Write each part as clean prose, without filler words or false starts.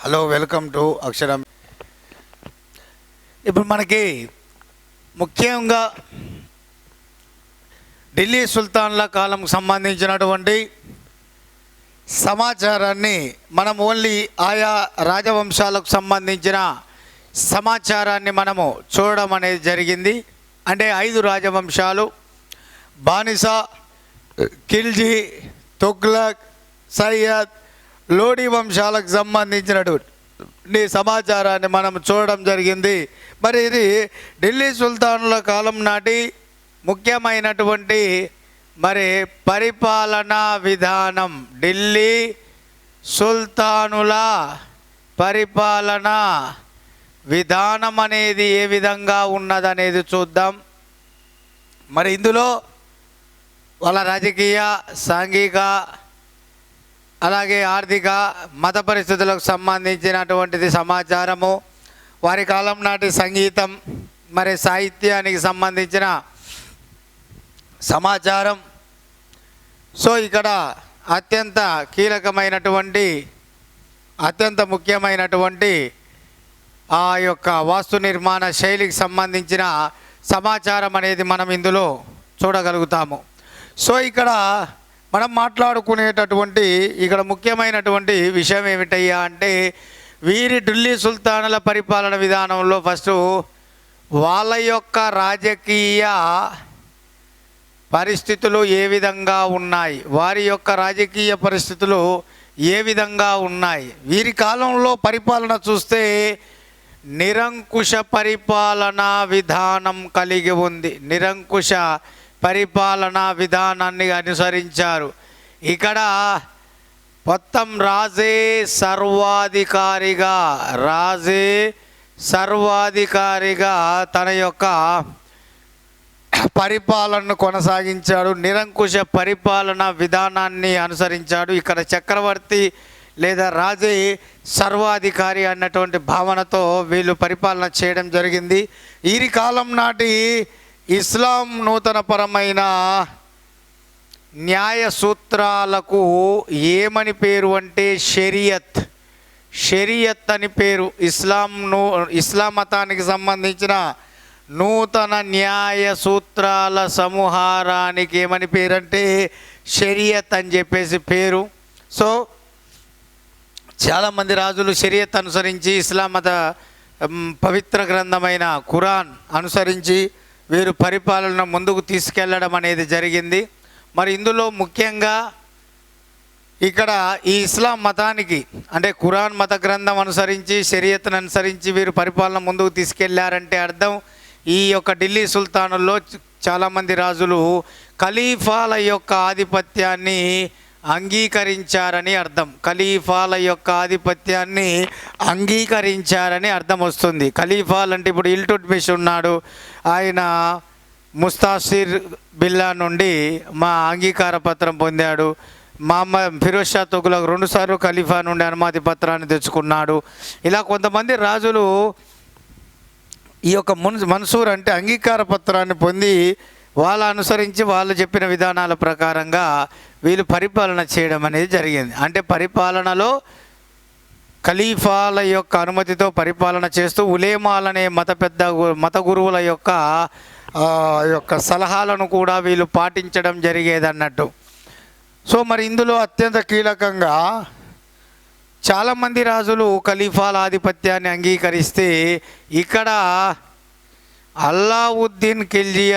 Hello, welcome to అక్షరం. ఇప్పుడు మనకి ముఖ్యంగా ఢిల్లీ సుల్తాన్ల కాలంకు సంబంధించినటువంటి సమాచారాన్ని మనం ఓన్లీ ఆయా రాజవంశాలకు సంబంధించిన సమాచారాన్ని మనము చూడడం అనేది జరిగింది. అంటే 5 రాజవంశాలు బానిసా, ఖిల్జీ, తుగ్లక్, సయ్యద్, లోడీ వంశాలకు సంబంధించినటువంటి సమాచారాన్ని మనం చూడడం జరిగింది. మరి ఇది ఢిల్లీ సుల్తానుల కాలం నాటి ముఖ్యమైనటువంటి మరి పరిపాలనా విధానం. ఢిల్లీ సుల్తానుల పరిపాలనా విధానం అనేది ఏ విధంగా ఉన్నదనేది చూద్దాం. మరి ఇందులో వాళ్ళ రాజకీయ, సాంఘిక, అలాగే ఆర్థిక, మత పరిస్థితులకు సంబంధించినటువంటిది సమాచారము, వారి కాలం నాటి సంగీతం, మరి సాహిత్యానికి సంబంధించిన సమాచారం. సో ఇక్కడ అత్యంత కీలకమైనటువంటి, అత్యంత ముఖ్యమైనటువంటి ఆ యొక్క వాస్తు నిర్మాణ శైలికి సంబంధించిన సమాచారం అనేది మనం ఇందులో చూడగలుగుతాము. సో ఇక్కడ మనం మాట్లాడుకునేటటువంటి ఇక్కడ ముఖ్యమైనటువంటి విషయం ఏమిటయ్యా అంటే, వీరి ఢిల్లీ సుల్తానుల పరిపాలన విధానంలో ఫస్ట్ వాళ్ళ యొక్క రాజకీయ పరిస్థితులు ఏ విధంగా ఉన్నాయి, వారి యొక్క రాజకీయ పరిస్థితులు ఏ విధంగా ఉన్నాయి. వీరి కాలంలో పరిపాలన చూస్తే నిరంకుశ పరిపాలనా విధానం కలిగి ఉంది. నిరంకుశ పరిపాలనా విధానాన్ని అనుసరించారు. ఇక్కడ మొత్తం రాజే సర్వాధికారిగా తన యొక్క పరిపాలనను కొనసాగించాడు. నిరంకుశ పరిపాలనా విధానాన్ని అనుసరించాడు. ఇక్కడ చక్రవర్తి లేదా రాజే సర్వాధికారి అన్నటువంటి భావనతో వీళ్ళు పరిపాలన చేయడం జరిగింది. ఈ కాలం నాటి ఇస్లాం నూతనపరమైన న్యాయ సూత్రాలకు ఏమని పేరు అంటే షరియత్ అని పేరు. ఇస్లాం మతానికి సంబంధించిన నూతన న్యాయ సూత్రాల సమూహారానికి ఏమని పేరు అంటే షరియత్ అని చెప్పేసి పేరు. సో చాలామంది రాజులు షరియత్ అనుసరించి, ఇస్లాం మత పవిత్ర గ్రంథమైన ఖురాన్ అనుసరించి వీరు పరిపాలన ముందుకు తీసుకెళ్లడం అనేది జరిగింది. మరి ఇందులో ముఖ్యంగా ఇక్కడ ఈ ఇస్లాం మతానికి అంటే ఖురాన్ మత గ్రంథం అనుసరించి, షరియత్ను అనుసరించి వీరు పరిపాలన ముందుకు తీసుకెళ్లారంటే అర్థం, ఈ యొక్క ఢిల్లీ సుల్తానుల్లో చాలామంది రాజులు ఖలీఫాల యొక్క ఆధిపత్యాన్ని అంగీకరించారని అర్థం. ఖలీఫాల యొక్క ఆధిపత్యాన్ని అంగీకరించారని అర్థం వస్తుంది. ఖలీఫాలు అంటే ఇప్పుడు ఇల్టుట్మిష్ ఉన్నాడు, ఆయన ముస్తాసిర్ బిల్లా నుండి మా అంగీకార పత్రం పొందాడు. మహమ్మద్ ఫిరోజ్ షా తుగ్లక్ 2 సార్లు ఖలీఫా నుండి అనుమతి పత్రాన్ని తెచ్చుకున్నాడు. ఇలా కొంతమంది రాజులు ఈ యొక్క మన్సూర్ అంటే అంగీకార పత్రాన్ని పొంది వాళ్ళు అనుసరించి వాళ్ళు చెప్పిన విధానాల ప్రకారంగా వీళ్ళు పరిపాలన చేయడం అనేది జరిగింది. అంటే పరిపాలనలో ఖలీఫాల యొక్క అనుమతితో పరిపాలన చేస్తూ ఉలేమాలనే మత గురువుల యొక్క సలహాలను కూడా వీళ్ళు పాటించడం జరిగేది అన్నట్టు. సో మరి ఇందులో అత్యంత కీలకంగా చాలామంది రాజులు ఖలీఫాల ఆధిపత్యాన్ని అంగీకరిస్తే ఇక్కడ అల్లావుద్దీన్ ఖిల్జీ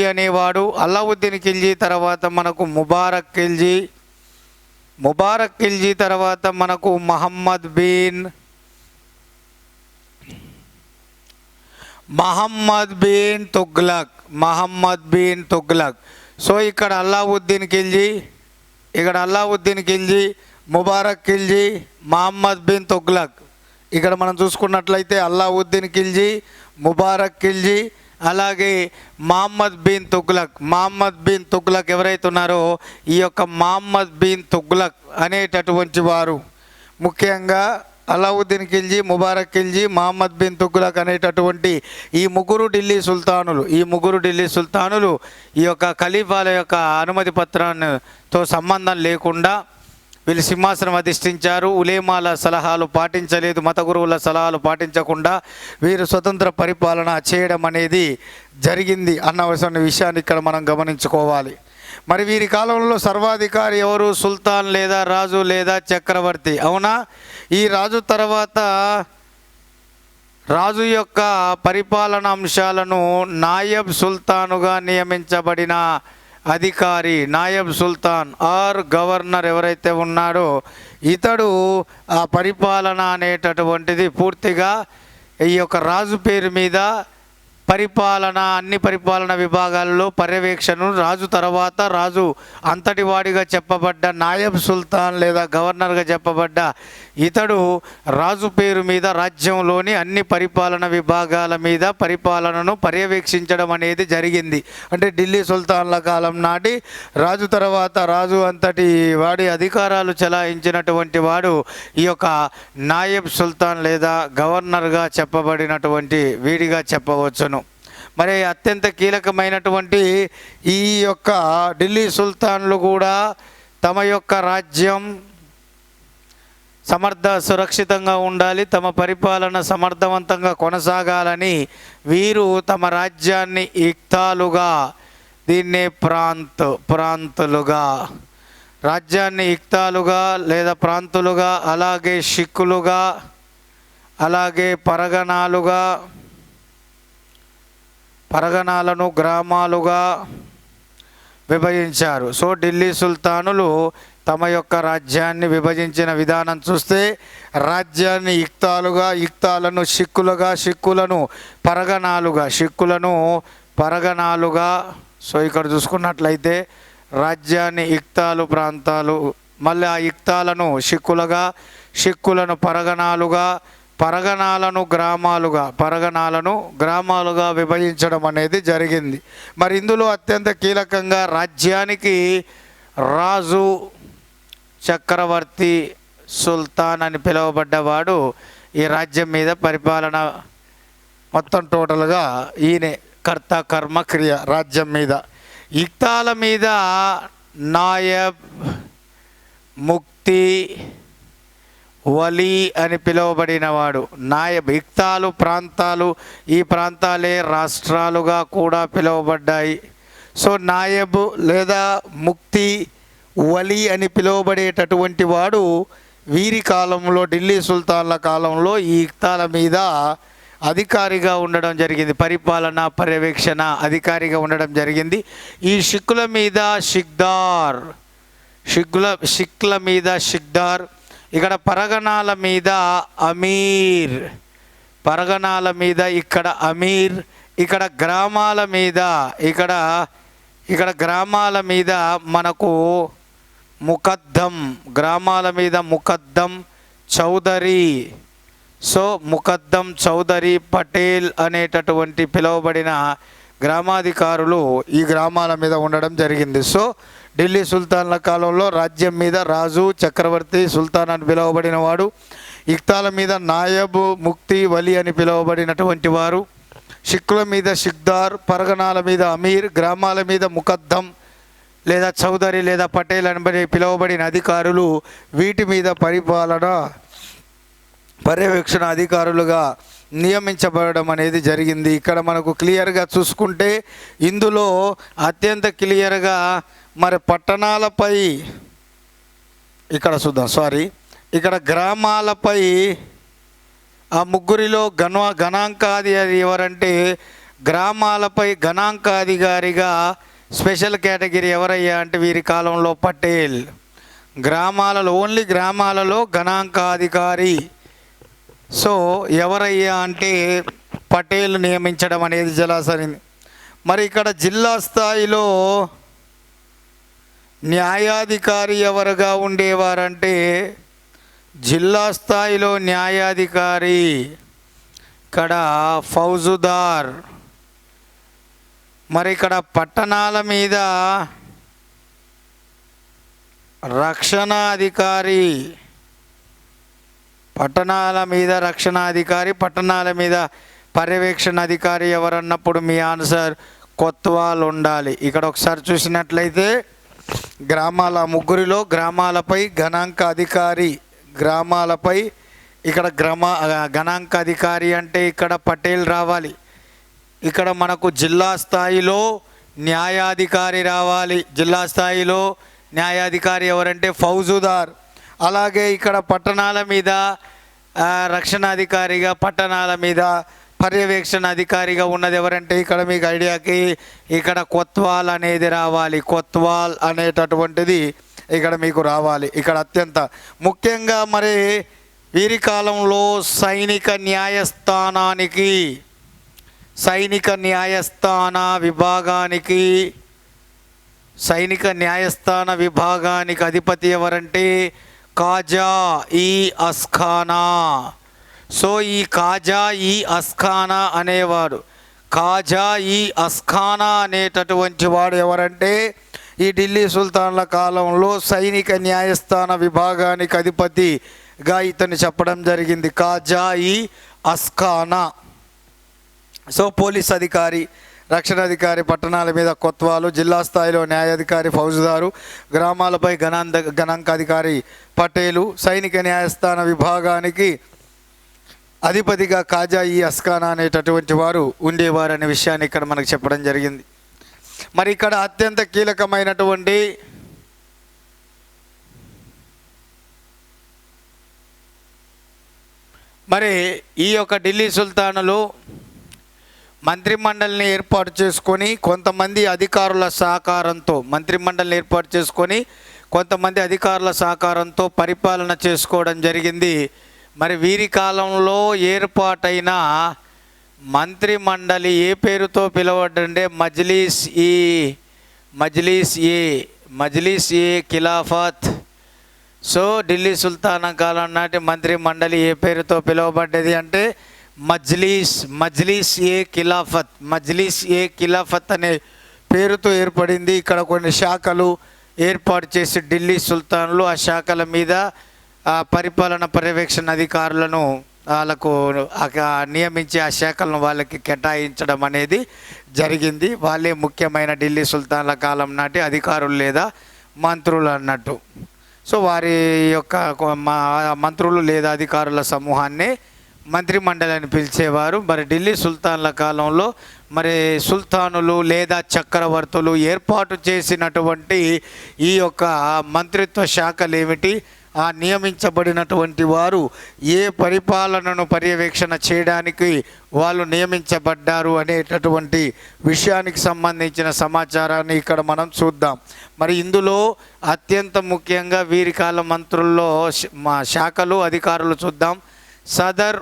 అనేవాడు, అల్లావుద్దీన్ ఖిల్జీ తర్వాత మనకు ముబారక్ ఖిల్జీ తర్వాత మనకు మహమ్మద్ బిన్ తుగ్లక్. సో ఇక్కడ అల్లావుద్దీన్ ఖిల్జీ, ముబారక్ ఖిల్జీ, మహమ్మద్ బిన్ తుగ్లక్. ఇక్కడ మనం చూసుకున్నట్లయితే అల్లావుద్దీన్ ఖిల్జీ, ముబారక్ ఖిల్జీ, అలాగే మహమ్మద్ బిన్ తుగ్లక్ ఎవరైతే ఉన్నారో ఈ యొక్క మహమ్మద్ బిన్ తుగ్లక్ అనేటటువంటి వారు ముఖ్యంగా అల్లావుద్దీన్ ఖిల్జీ, ముబారక్ ఖిల్జీ, మహమ్మద్ బిన్ తుగ్లక్ అనేటటువంటి ఈ ముగ్గురు ఢిల్లీ సుల్తానులు ఈ యొక్క ఖలీఫాల యొక్క అనుమతి పత్రాలతో సంబంధం లేకుండా వీళ్ళు సింహాసనం అధిష్ఠించారు. ఉలేమాల సలహాలు పాటించలేదు, మత గురువుల సలహాలు పాటించకుండా వీరు స్వతంత్ర పరిపాలన చేయడం అనేది జరిగింది అన్న విషయాన్ని ఇక్కడ మనం గమనించుకోవాలి. మరి వీరి కాలంలో సర్వాధికారి ఎవరు? సుల్తాన్ లేదా రాజు లేదా చక్రవర్తి. అవునా? ఈ రాజు తర్వాత రాజు యొక్క పరిపాలన అంశాలను నాయబ్ సుల్తానుగా నియమించబడిన అధికారి, నాయబ్ సుల్తాన్ ఆర్ గవర్నర్ ఎవరైతే ఉన్నాడో ఇతడు ఆ పరిపాలన అనేటటువంటిది పూర్తిగా ఈ యొక్క రాజు పేరు మీద పరిపాలన, అన్ని పరిపాలన విభాగాల్లో పర్యవేక్షణను రాజు తర్వాత రాజు అంతటి వాడిగా చెప్పబడ్డ నాయబ్ సుల్తాన్ లేదా గవర్నర్గా చెప్పబడ్డ ఇతడు రాజు పేరు మీద రాజ్యంలోని అన్ని పరిపాలన విభాగాల మీద పరిపాలనను పర్యవేక్షించడం అనేది జరిగింది. అంటే ఢిల్లీ సుల్తాన్ల కాలం నాటి రాజు తర్వాత రాజు అంతటి వాడి అధికారాలు చెలాయించినటువంటి వాడు ఈ యొక్క నాయబ్ సుల్తాన్ లేదా గవర్నర్గా చెప్పబడినటువంటి వీడిగా చెప్పవచ్చును. మరి అత్యంత కీలకమైనటువంటి ఈ యొక్క ఢిల్లీ సుల్తాన్లు కూడా తమ యొక్క రాజ్యం సురక్షితంగా ఉండాలి, తమ పరిపాలన సమర్థవంతంగా కొనసాగాలని వీరు తమ రాజ్యాన్ని ఇక్తాలుగా, దీన్నే ప్రాంతులుగా, రాజ్యాన్ని ఇక్తాలుగా లేదా ప్రాంతులుగా, అలాగే షిక్కులుగా, అలాగే పరగణాలను గ్రామాలుగా విభజించారు. సో ఢిల్లీ సుల్తానులు తమ యొక్క రాజ్యాన్ని విభజించిన విధానం చూస్తే రాజ్యాన్ని ఇక్తాలుగా, ఇక్తాలను షిక్కులుగా, షిక్కులను పరగణాలుగా. సో ఇక్కడ చూసుకున్నట్లయితే రాజ్యాన్ని ఇక్తాలు ప్రాంతాలు, మళ్ళీ ఆ ఇక్తాలను షిక్కులుగా, షిక్కులను పరగణాలుగా, పరగణాలను గ్రామాలుగా విభజించడం అనేది జరిగింది. మరి ఇందులో అత్యంత కీలకంగా రాజ్యానికి రాజు, చక్రవర్తి, సుల్తాన్ అని పిలువబడ్డవాడు ఈ రాజ్యం మీద పరిపాలన మొత్తం టోటల్గా ఈయనే కర్త కర్మ క్రియ రాజ్యం మీద. ఇక్తాల మీద నాయబ్, ముక్తి, వలీ అని పిలువబడినవాడు. నాయబ్ ఇక్తాలు ప్రాంతాలు, ఈ ప్రాంతాలే రాష్ట్రాలుగా కూడా పిలువబడ్డాయి. సో నాయబ్ లేదా ముక్తి, వలీ అని పిలువబడేటటువంటి వాడు వీరి కాలంలో, ఢిల్లీ సుల్తాన్ల కాలంలో ఈ ఇక్తాల మీద అధికారిగా ఉండడం జరిగింది, పరిపాలన పర్యవేక్షణ అధికారిగా ఉండడం జరిగింది. ఈ షిక్కుల మీద షిక్ల మీద షిక్దార్, ఇక్కడ పరగణాల మీద అమీర్, పరగణాల మీద ఇక్కడ అమీర్, ఇక్కడ గ్రామాల మీద మనకు గ్రామాల మీద ముకద్దం, చౌదరి. సో ముకద్దం, చౌదరి, పటేల్ అనేటటువంటి పిలువబడిన గ్రామాధికారులు ఈ గ్రామాల మీద ఉండడం జరిగింది. సో ఢిల్లీ సుల్తాన్ల కాలంలో రాజ్యం మీద రాజు, చక్రవర్తి, సుల్తాన్ అని పిలువబడిన వాడు, ఇక్తాల మీద నాయబ్, ముక్తి, వలి అని పిలువబడినటువంటి వారు, షిక్కుల మీద షిక్దార్, పరగణాల మీద అమీర్, గ్రామాల మీద ముకద్దం లేదా చౌదరి లేదా పటేల్ అని పిలువబడిన అధికారులు వీటి మీద పరిపాలన పర్యవేక్షణ అధికారులుగా నియమించబడడం అనేది జరిగింది. ఇక్కడ మనకు క్లియర్గా చూసుకుంటే ఇందులో అత్యంత క్లియర్గా మరి పట్టణాలపై ఇక్కడ గ్రామాలపై ఆ ముగ్గురిలో గణాంకాధికారి ఎవరంటే, గ్రామాలపై గణాంకాధికారిగా స్పెషల్ కేటగిరీ ఎవరయ్యా అంటే వీరి కాలంలో పటేల్. ఓన్లీ గ్రామాలలో గణాంకాధికారి సో ఎవరయ్యా అంటే పటేల్ నియమించడం అనేది జలాసరింది. మరి ఇక్కడ జిల్లా స్థాయిలో న్యాయాధికారి ఎవరుగా ఉండేవారంటే, జిల్లా స్థాయిలో న్యాయాధికారి ఇక్కడ ఫౌజుదార్. మరి ఇక్కడ పట్టణాల మీద రక్షణాధికారి, పట్టణాల మీద పర్యవేక్షణ అధికారి. ఎవరన్నప్పుడు మీ ఆన్సర్ కొత్వాల్ ఉండాలి. ఇక్కడ ఒకసారి చూసినట్లయితే జిల్లా స్థాయిలో న్యాయాధికారి, పట్టణాల మీద రక్షణాధికారి, పట్టణాల మీద రక్షణాధికారి ఎవరన్నప్పుడు మీ ఆన్సర్ కొత్వాల్ ఉండాలి. ఇక్కడ ఒకసారి చూసినట్లయితే ముగ్గురిలో గ్రామాలపై గణాంక అధికారి, గ్రామాలపై ఇక్కడ గణాంక అధికారి అంటే ఇక్కడ పటేల్ రావాలి. ఇక్కడ మనకు జిల్లా స్థాయిలో న్యాయాధికారి రావాలి. జిల్లా స్థాయిలో న్యాయాధికారి ఎవరంటే ఫౌజుదార్. అలాగే ఇక్కడ పట్టణాల మీద రక్షణాధికారిగా, పట్టణాల మీద పర్యవేక్షణ అధికారిగా ఉన్నది ఎవరంటే ఇక్కడ మీకు ఐడియాకి ఇక్కడ కొత్వాల్ అనేది రావాలి. కొత్వాల్ అనేటటువంటిది ఇక్కడ మీకు రావాలి. ఇక్కడ అత్యంత ముఖ్యంగా మరి వీరి కాలంలో సైనిక న్యాయస్థాన విభాగానికి అధిపతి ఎవరంటే కాజా ఈ అస్ఖానా. సో ఈ కాజా ఈ అస్ఖానా అనేవాడు, కాజా ఈ అస్ఖానా అనేటటువంటి వాడు ఎవరంటే ఈ ఢిల్లీ సుల్తాన్ల కాలంలో సైనిక న్యాయస్థాన విభాగానికి అధిపతిగా ఇతను చెప్పడం జరిగింది, కాజా ఈ అస్ఖానా. సో పోలీస్ అధికారి, రక్షణాధికారి, పట్టణాల మీద కొత్వాలు, జిల్లా స్థాయిలో న్యాయాధికారి ఫౌజుదారు, గ్రామాలపై గణాంకాధికారి పటేలు, సైనిక న్యాయస్థాన విభాగానికి అధిపతిగా కాజా ఈ అస్ఖానా అనేటటువంటి వారు ఉండేవారు అనే విషయాన్ని ఇక్కడ మనకు చెప్పడం జరిగింది. మరి ఇక్కడ అత్యంత కీలకమైనటువంటి మరి ఈ యొక్క ఢిల్లీ సుల్తానులు మంత్రిమండలిని ఏర్పాటు చేసుకొని కొంతమంది అధికారుల సహకారంతో పరిపాలన చేసుకోవడం జరిగింది. మరి వీరి కాలంలో ఏర్పాటైన మంత్రిమండలి ఏ పేరుతో పిలువబడ్డంటే మజ్లీస్ ఏ ఖిలాఫత్. సో ఢిల్లీ సుల్తానా కాలం నాటి మంత్రిమండలి ఏ పేరుతో పిలువబడ్డది అంటే మజ్లీస్ ఏ ఖిలాఫత్ అనే పేరుతో ఏర్పడింది. ఇక్కడ కొన్ని శాఖలు ఏర్పాటు చేసి ఢిల్లీ సుల్తాన్లు ఆ శాఖల మీద పరిపాలన పర్యవేక్షణ అధికారులను వాళ్ళకు నియమించి ఆ శాఖలను వాళ్ళకి కేటాయించడం అనేది జరిగింది. వాళ్ళే ముఖ్యమైన ఢిల్లీ సుల్తాన్ల కాలం నాటి అధికారులు లేదా మంత్రులు అన్నట్టు. సో వారి యొక్క మంత్రులు లేదా అధికారుల సమూహాన్ని మంత్రిమండలి అని పిలిచేవారు. మరి ఢిల్లీ సుల్తాన్ల కాలంలో మరి సుల్తానులు లేదా చక్రవర్తులు ఏర్పాటు చేసినటువంటి ఈ యొక్క మంత్రిత్వ శాఖలు ఏమిటి, ఆ నియమించబడినటువంటి వారు ఏ పరిపాలనను పర్యవేక్షణ చేయడానికి వాళ్ళు నియమించబడ్డారు అనేటటువంటి విషయానికి సంబంధించిన సమాచారాన్ని ఇక్కడ మనం చూద్దాం. మరి ఇందులో అత్యంత ముఖ్యంగా వీరి కాల మంత్రుల్లో శాఖలు, అధికారులు చూద్దాం. సదర్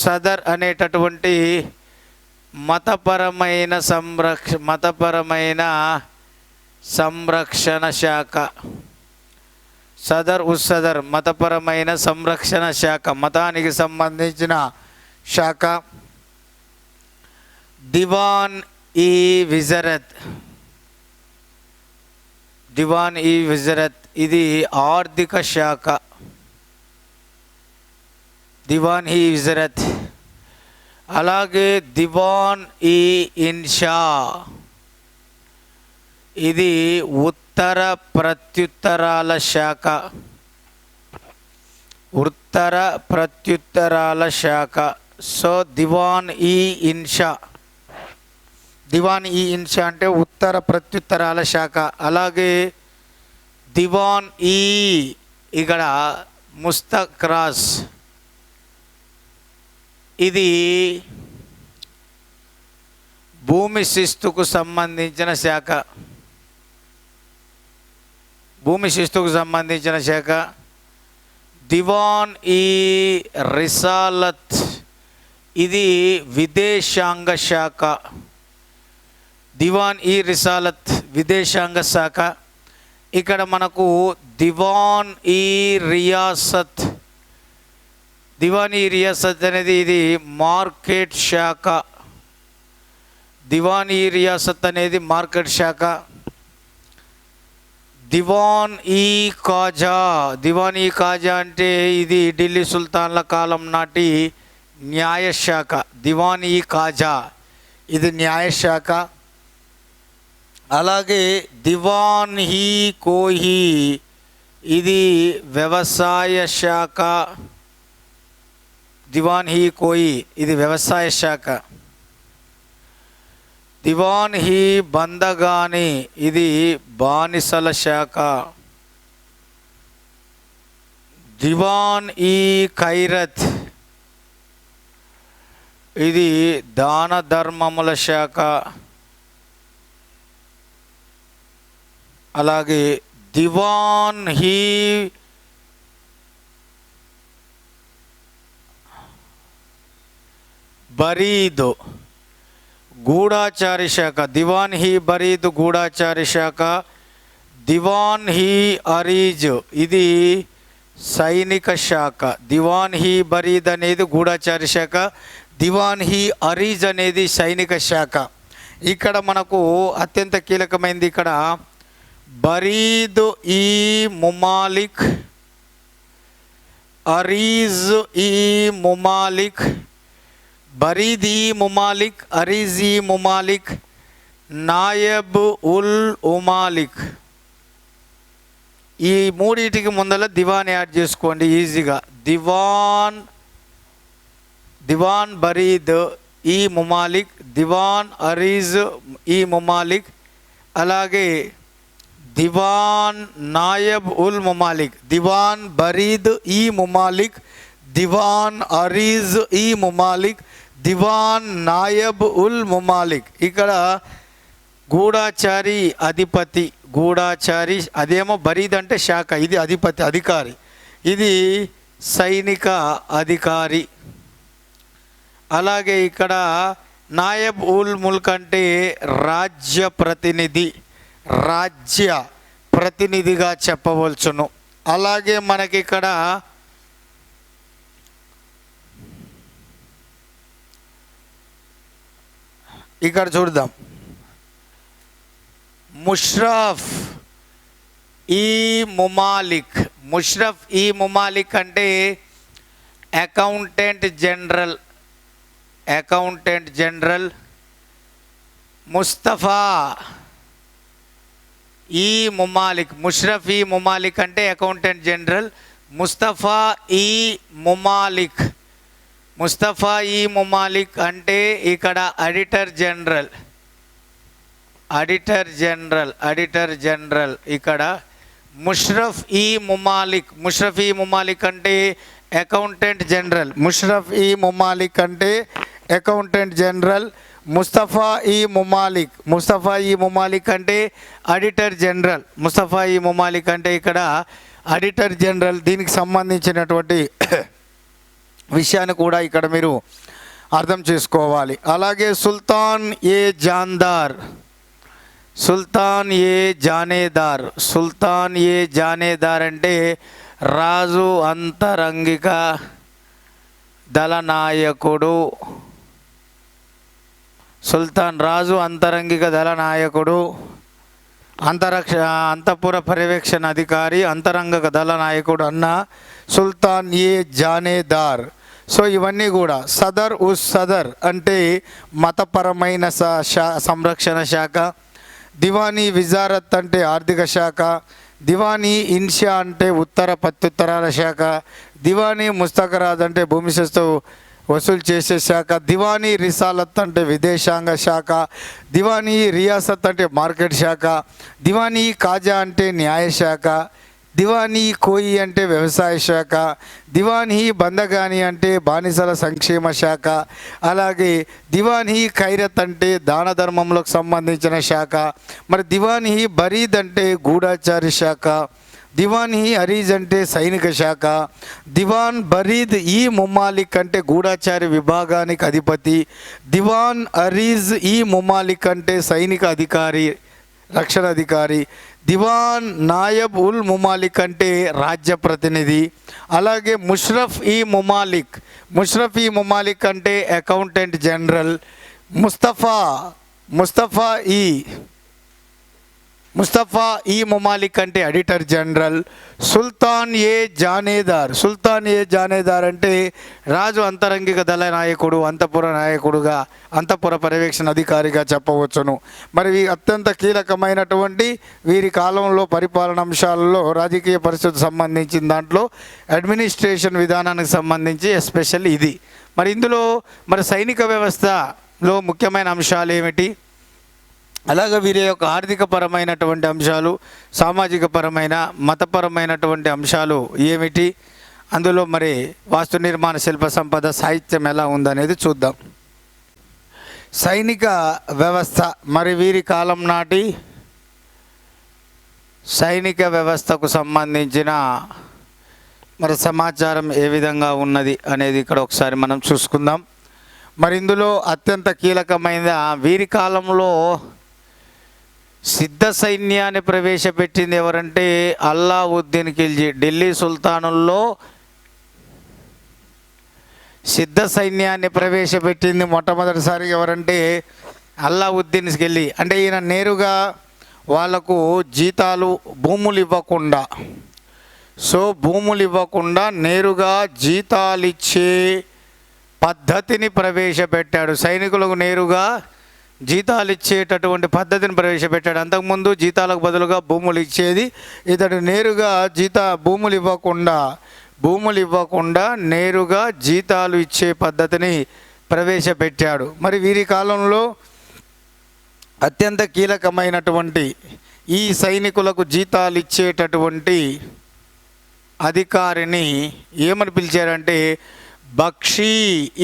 సదర్ అనేటటువంటి మతపరమైన సంరక్షణ శాఖ. సదర్ మతపరమైన సంరక్షణ శాఖ, మతానికి సంబంధించిన శాఖ. దివాన్ ఈ విజరత్ ఇది ఆర్థిక శాఖ. దివాన్ ఈ విజరత్. అలాగే దివాన్ ఈ ఇన్షా ఇది ఉత్తర ప్రత్యుత్తరాల శాఖ. సో దివాన్ ఈ ఇన్షా అంటే ఉత్తర ప్రత్యుత్తరాల శాఖ. అలాగే దివాన్ ఈ ఇక్కడ ముస్తక్రాస్ ఇది భూమి శిస్తుకు సంబంధించిన శాఖ. దివాన్ ఈ రిసాలత్ ఇది విదేశాంగ శాఖ. దివాన్ ఈ రిసాలత్ విదేశాంగ శాఖ. ఇక్కడ మనకు దివాన్ ఈ రియాసత్ అనేది ఇది మార్కెట్ శాఖ. దివాన్ ఈ రియాసత్ అనేది మార్కెట్ శాఖ. దివాన్ ఈ కాజా అంటే ఇది ఢిల్లీ సుల్తాన్ల కాలం నాటి న్యాయశాఖ. దివాన్ ఈ కాజా ఇది న్యాయశాఖ. అలాగే దివాన్ హీ కోహి, ఇది వ్యవసాయ శాఖ. దివాన్ హీ కోయి ఇది వ్యవసాయ శాఖ. దివాన్ హీ బందగాని, ఇది బానిసల శాఖ. దివాన్ ఈ ఖైరత్, ఇది దాన ధర్మముల శాఖ. అలాగే దివాన్ హీ బరీద్, గూఢాచారి శాఖ. దివాన్ హీ బరీద్ గూఢాచారి శాఖ. దివాన్ హీ అరీజ్, ఇది సైనిక శాఖ. దివాన్ హీ బరీద్ అనేది గూఢాచారి శాఖ, దివాన్ హీ అరీజ్ అనేది సైనిక శాఖ. ఇక్కడ మనకు అత్యంత కీలకమైనది ఇక్కడ బరీద్ ఈ ముమాలిక్, అరీజ్ ఈ ముమాలిక్. బరీద్ ఈ ముమాలిక్, అరీజ్ ఈ ముమాలిక్, నాయబ్ ఉల్ ఉమాలిక్. ఈ మూడింటికి ముందర దివాన్ యాడ్ చేసుకోండి ఈజీగా. దివాన్ బరీద్ ఈ ముమాలిక్, దివాన్ అరీజ్ ఈ ముమాలిక్, అలాగే దివాన్ నాయబ్ ఉల్ ముమాలిక్. దివాన్ బరీద్ ఈ ముమాలిక్, దివాన్ అరీజ్ ఈ ముమాలిక్, దివాన్ నాయబ్ ఉల్ ముమాలిక్. ఇక్కడ గూఢాచారి అధిపతి, గూఢాచారి అదేమో బరీద్ అంటే శాఖ, ఇది అధిపతి అధికారి, ఇది సైనిక అధికారి. అలాగే ఇక్కడ నాయబ్ ఉల్ ముల్క్ అంటే రాజ్య ప్రతినిధి, రాజ్య ప్రతినిధిగా చెప్పవలచును. అలాగే మనకి ఇక్కడ చూద్దాం, ముష్రఫ్ ఈ ముమాలిక్. ముష్రఫ్ ఈ ముమాలిక్ అంటే accountant general, accountant general. Mustafa ఈ ముమాలిక్, ముష్రఫ్ ఈ ముమాలిక్ అంటే అకౌంటెంట్ జనరల్. ముస్తఫా ఈ ముమాలిక్, ముస్తఫా ఈ ముమాలిక్ అంటే ఇక్కడ auditor general, auditor general, auditor general. ఇక్కడ ముష్రఫ్ ఈ ముమాలిక్, ముష్రఫ్ ఈ ముమాలిక్ అంటే అకౌంటెంట్ జనరల్. ముష్రఫ్ ఈ ముమాలిక్ అంటే అకౌంటెంట్ జనరల్. ముస్తఫా ఈ ముమాలిక్, ముస్తఫా ఈ ముమాలిక్ అంటే అడిటర్ జనరల్. ముస్తఫా ఈ ముమాలిక్ అంటే ఇక్కడ అడిటర్ జనరల్. దీనికి సంబంధించినటువంటి విషయాన్ని కూడా ఇక్కడ మీరు అర్థం చేసుకోవాలి. అలాగే సుల్తాన్ ఏ జాందార్, సుల్తాన్ ఏ జానేదార్. సుల్తాన్ ఏ జానేదార్ అంటే రాజు అంతరంగిక దళనాయకుడు. సుల్తాన్ రాజు అంతరంగిక దళనాయకుడు, అంతఃపుర పర్యవేక్షణ అధికారి, అంతరంగ దళ నాయకుడు అన్న సుల్తాన్ ఏ జానేదార్. సో ఇవన్నీ కూడా సదర్ ఉస్ సదర్ అంటే మతపరమైన సంరక్షణ శాఖ. దివానీ విజారత్ అంటే ఆర్థిక శాఖ. దివానీ ఇన్షా అంటే ఉత్తర ప్రత్యుత్తరాల శాఖ. దివానీ ముస్తకరాజ్ అంటే భూమి శస్తు వసూలు చేసే శాఖ. దివానీ రిసాలత్ అంటే విదేశాంగ శాఖ. దివానీ రియాసత్ అంటే మార్కెట్ శాఖ. దివానీ కాజా అంటే న్యాయ శాఖ. దివానీ కోయి అంటే వ్యవసాయ శాఖ. దివానీ బందగాని అంటే బానిసల సంక్షేమ శాఖ. అలాగే దివానీ ఖైరత్ అంటే దాన ధర్మంలోకి సంబంధించిన శాఖ. మరి దివానీ బరీద్ అంటే గూఢాచారి శాఖ. దివాన్ హీ అరీజ్ అంటే సైనిక శాఖ. దివాన్ బరీద్ ఈ ముమాలిక్ అంటే గూఢాచారి విభాగానికి అధిపతి. దివాన్ అరీజ్ ఈ ముమాలిక్ అంటే సైనిక అధికారి, రక్షణ అధికారి. దివాన్ నాయబ్ ఉల్ ముమాలిక్ అంటే రాజ్య ప్రతినిధి. అలాగే ముష్రఫ్ ఈ ముమాలిక్, ముష్రఫ్ ఈ ముమాలిక్ అంటే అకౌంటెంట్ జనరల్. ముస్తఫా ఈ ముస్తఫా ఈ ముమాలిక్ అంటే ఎడిటర్ జనరల్. సుల్తాన్ ఏ జానేదార్ అంటే రాజు అంతరంగిక దళ నాయకుడు, అంతఃపుర పర్యవేక్షణ అధికారిగా చెప్పవచ్చును. మరి అత్యంత కీలకమైనటువంటి వీరి కాలంలో పరిపాలన అంశాలలో రాజకీయ పరిస్థితి సంబంధించిన దాంట్లో అడ్మినిస్ట్రేషన్ విధానానికి సంబంధించి ఎస్పెషల్ ఇది. మరి ఇందులో సైనిక వ్యవస్థలో ముఖ్యమైన అంశాలు ఏమిటి, అలాగే వీరి యొక్క ఆర్థికపరమైనటువంటి అంశాలు, సామాజిక పరమైన మతపరమైనటువంటి అంశాలు ఏమిటి, అందులో వాస్తు నిర్మాణ శిల్ప సంపద సాహిత్యం ఎలా ఉందనేది చూద్దాం. సైనిక వ్యవస్థ వీరి కాలం నాటి సైనిక వ్యవస్థకు సంబంధించిన సమాచారం ఏ విధంగా ఉన్నది అనేది ఇక్కడ ఒకసారి మనం చూసుకుందాం. ఇందులో అత్యంత కీలకమైన వీరి కాలంలో సిద్ధ సైన్యాన్ని ప్రవేశపెట్టింది ఎవరంటే అల్లావుద్దీన్ ఖిల్జీ. ఢిల్లీ సుల్తానుల్లో సిద్ధ సైన్యాన్ని ప్రవేశపెట్టింది మొట్టమొదటిసారి ఎవరంటే అల్లావుద్దీన్ ఖిల్జీ. అంటే ఈయన నేరుగా వాళ్లకు జీతాలు భూములు ఇవ్వకుండా నేరుగా జీతాలు ఇచ్చే పద్ధతిని ప్రవేశపెట్టాడు. సైనికులకు నేరుగా జీతాలు ఇచ్చేటటువంటి పద్ధతిని ప్రవేశపెట్టాడు. అంతకుముందు జీతాలకు బదులుగా భూములు ఇచ్చేది, ఇతడు నేరుగా భూములు ఇవ్వకుండా నేరుగా జీతాలు ఇచ్చే పద్ధతిని ప్రవేశపెట్టాడు. వీరి కాలంలో అత్యంత కీలకమైనటువంటి ఈ సైనికులకు జీతాలు ఇచ్చేటటువంటి అధికారిని ఏమని పిలిచారంటే బక్షీ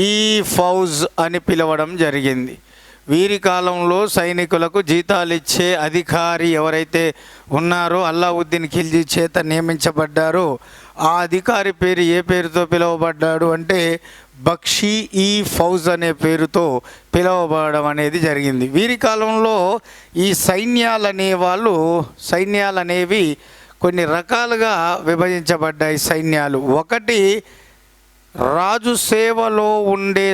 ఈ ఫౌజ్ అని పిలవడం జరిగింది. వీరి కాలంలో సైనికులకు జీతాలు ఇచ్చే అధికారి ఎవరైతే ఉన్నారో అల్లావుద్దీన్ ఖిల్జీ చేత నియమించబడ్డారో ఆ అధికారి పేరు ఏ పేరుతో పిలువబడ్డాడు అంటే బక్షీ ఈ ఫౌజ్ అనే పేరుతో పిలువబడడం అనేది జరిగింది. వీరి కాలంలో ఈ సైన్యాలు అనేవి కొన్ని రకాలుగా విభజించబడ్డాయి. సైన్యాలు ఒకటి రాజు సేవలో ఉండే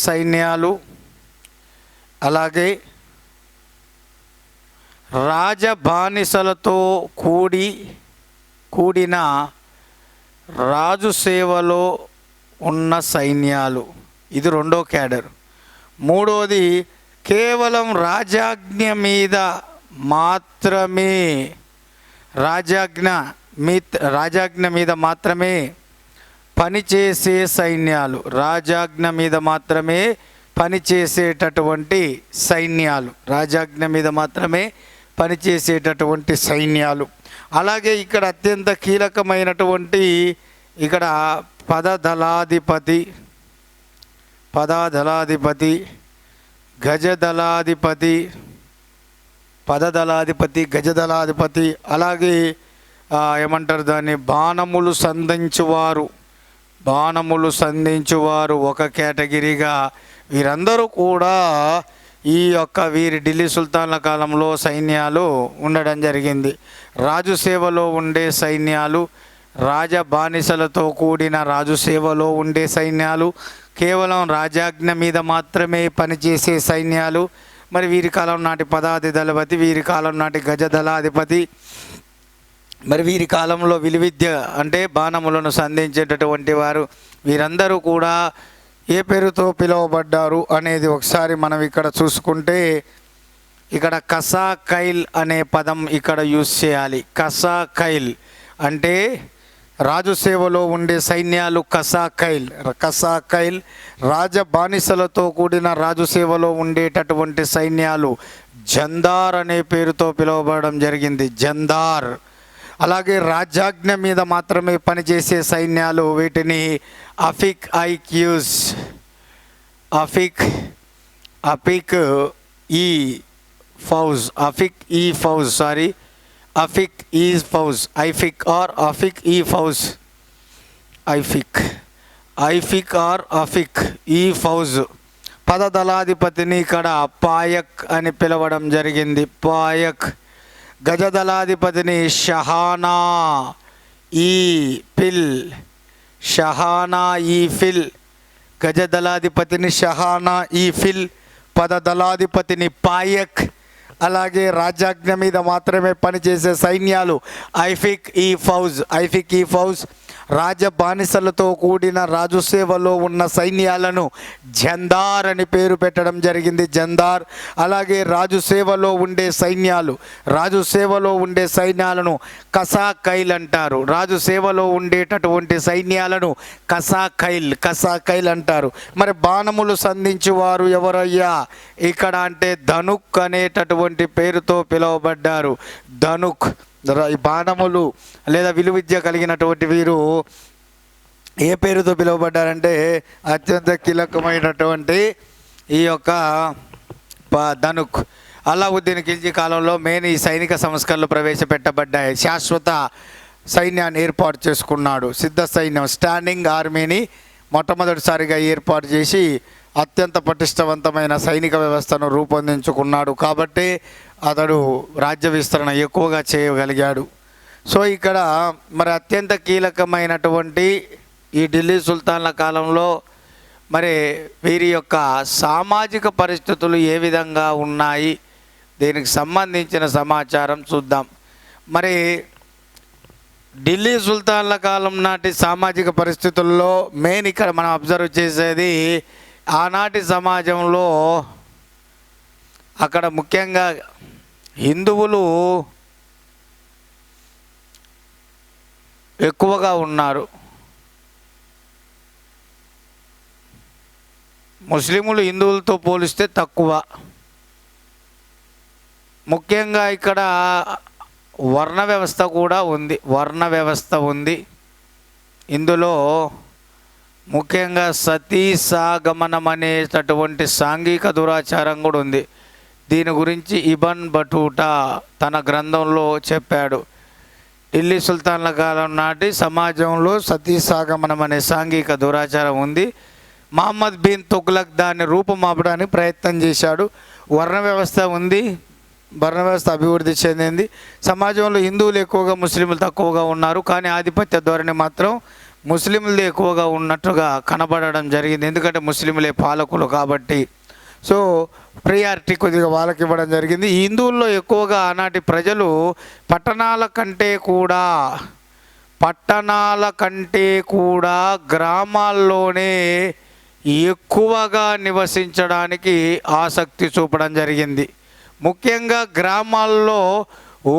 సైన్యాలు, అలాగే రాజబానిసలతో కూడిన రాజు సేవలో ఉన్న సైన్యాలు, ఇది రెండో క్యాడర్. మూడోది కేవలం రాజాజ్ఞ మీద మాత్రమే పనిచేసే సైన్యాలు, పనిచేసేటటువంటి సైన్యాలు. అలాగే ఇక్కడ అత్యంత కీలకమైనటువంటి ఇక్కడ పదదళాధిపతి, గజదళాధిపతి, అలాగే ఏమంటారు దాన్ని, బాణములు సంధించువారు ఒక కేటగిరీగా. వీరందరూ కూడా వీరి ఢిల్లీ సుల్తాన్ల కాలంలో సైన్యాలు ఉండడం జరిగింది. రాజు సేవలో ఉండే సైన్యాలు, బానిసలతో కూడిన రాజు సేవలో ఉండే సైన్యాలు, కేవలం రాజాజ్ఞ మీద మాత్రమే పనిచేసే సైన్యాలు. వీరి కాలం నాటి పదాతి దళపతి, వీరి కాలం నాటి గజదళాధిపతి, వీరి కాలంలో విలువిద్య అంటే బాణములను సంధించేటటువంటి వారు. వీరందరూ కూడా ఏ పేరుతో పిలువబడ్డారు అనేది ఒకసారి మనం ఇక్కడ చూసుకుంటే, ఇక్కడ కసాకైల్ అనే పదం ఇక్కడ యూజ్ చేయాలి. కసాకైల్ అంటే రాజు సేవలో ఉండే సైన్యాలు కసాకైల్, బానిసలతో కూడిన రాజు సేవలో ఉండేటటువంటి సైన్యాలు జందార్ అనే పేరుతో పిలువబడడం జరిగింది. జందార్. అలాగే రాజాజ్ఞ మీద మాత్రమే పనిచేసే సైన్యాలు, వీటిని అఫిక్ ఈ ఫౌజ్ పదదళాధిపతిని ఇక్కడ పాయక్ అని పిలవడం జరిగింది. పాయక్. గజదళాధిపతిని షహానా ఈ ఫిల్, గజదళాధిపతిని షహానా ఈ ఫిల్, పదదళాధిపతిని పాయక్, అలాగే రాజ్యాజ్ఞ మీద మాత్రమే పనిచేసే సైన్యాలు ఐఫిక్ ఈ ఫౌజ్, రాజ బానిసలతో కూడిన రాజు సేవలో ఉన్న సైన్యాలను జందార్ అని పేరు పెట్టడం జరిగింది. జందార్. అలాగే రాజు సేవలో ఉండే సైన్యాలను కసాకైల్ అంటారు. రాజు సేవలో ఉండేటటువంటి సైన్యాలను కసాకైల్ అంటారు. మరి బాణములు సంధించేవారు ఎవరయ్యా ఇక్కడ అంటే ధనుక్ అనేటటువంటి పేరుతో పిలువబడ్డారు. ధనుక్, బాణములు లేదా విలువిద్య కలిగినటువంటి వీరు ఏ పేరుతో పిలువబడ్డారంటే అత్యంత కీలకమైనటువంటి ఈ యొక్క ధనుక్. అలావుద్దీన్ ఖిల్జీ కాలంలో మెయిన్ ఈ సైనిక సంస్కరణలు ప్రవేశపెట్టబడ్డాయి. శాశ్వత సైన్యాన్ని ఏర్పాటు చేసుకున్నాడు. సిద్ధ సైన్యం, స్టాండింగ్ ఆర్మీని మొట్టమొదటిసారిగా ఏర్పాటు చేసి అత్యంత పటిష్టవంతమైన సైనిక వ్యవస్థను రూపొందించుకున్నాడు. కాబట్టి అతడు రాజ్య విస్తరణ ఎక్కువగా చేయగలిగాడు. సో ఇక్కడ మరి అత్యంత కీలకమైనటువంటి ఈ ఢిల్లీ సుల్తాన్ల కాలంలో మరి వీరి యొక్క సామాజిక పరిస్థితులు ఏ విధంగా ఉన్నాయి, దీనికి సంబంధించిన సమాచారం చూద్దాం. మరి ఢిల్లీ సుల్తాన్ల కాలం నాటి సామాజిక పరిస్థితుల్లో మెయిన్ ఇక్కడ మనం అబ్జర్వ్ చేసేది ఆనాటి సమాజంలో అక్కడ ముఖ్యంగా హిందువులు ఎక్కువగా ఉన్నారు. ముస్లిములు హిందువులతో పోలిస్తే తక్కువ. ముఖ్యంగా ఇక్కడ వర్ణ వ్యవస్థ ఉంది. ఇందులో ముఖ్యంగా సతీ సాగమనం అనేటటువంటి సాంఘిక దురాచారం కూడా ఉంది. దీని గురించి ఇబన్ బటూటా తన గ్రంథంలో చెప్పాడు. ఢిల్లీ సుల్తాన్ల కాలం నాటి సమాజంలో సతీ సాగమనం అనే సాంఘిక దురాచారం ఉంది. మహమ్మద్ బిన్ తుగ్లక్ దాన్ని రూపుమాపడానికి ప్రయత్నం చేశాడు. వర్ణ వ్యవస్థ ఉంది, వర్ణ వ్యవస్థ అభివృద్ధి చెందింది. సమాజంలో హిందువులు ఎక్కువగా, ముస్లింలు తక్కువగా ఉన్నారు. కానీ ఆధిపత్య ధోరణి మాత్రం ముస్లింలు ఎక్కువగా ఉన్నట్టుగా కనబడడం జరిగింది. ఎందుకంటే ముస్లింలే పాలకులు కాబట్టి. సో ప్రియారిటీ కొద్దిగా వాళ్ళకి ఇవ్వడం జరిగింది. ఈ హిందువుల్లో ఎక్కువగా ఆనాటి ప్రజలు పట్టణాల కంటే కూడా గ్రామాల్లోనే ఎక్కువగా నివసించడానికి ఆసక్తి చూపడం జరిగింది. ముఖ్యంగా గ్రామాల్లో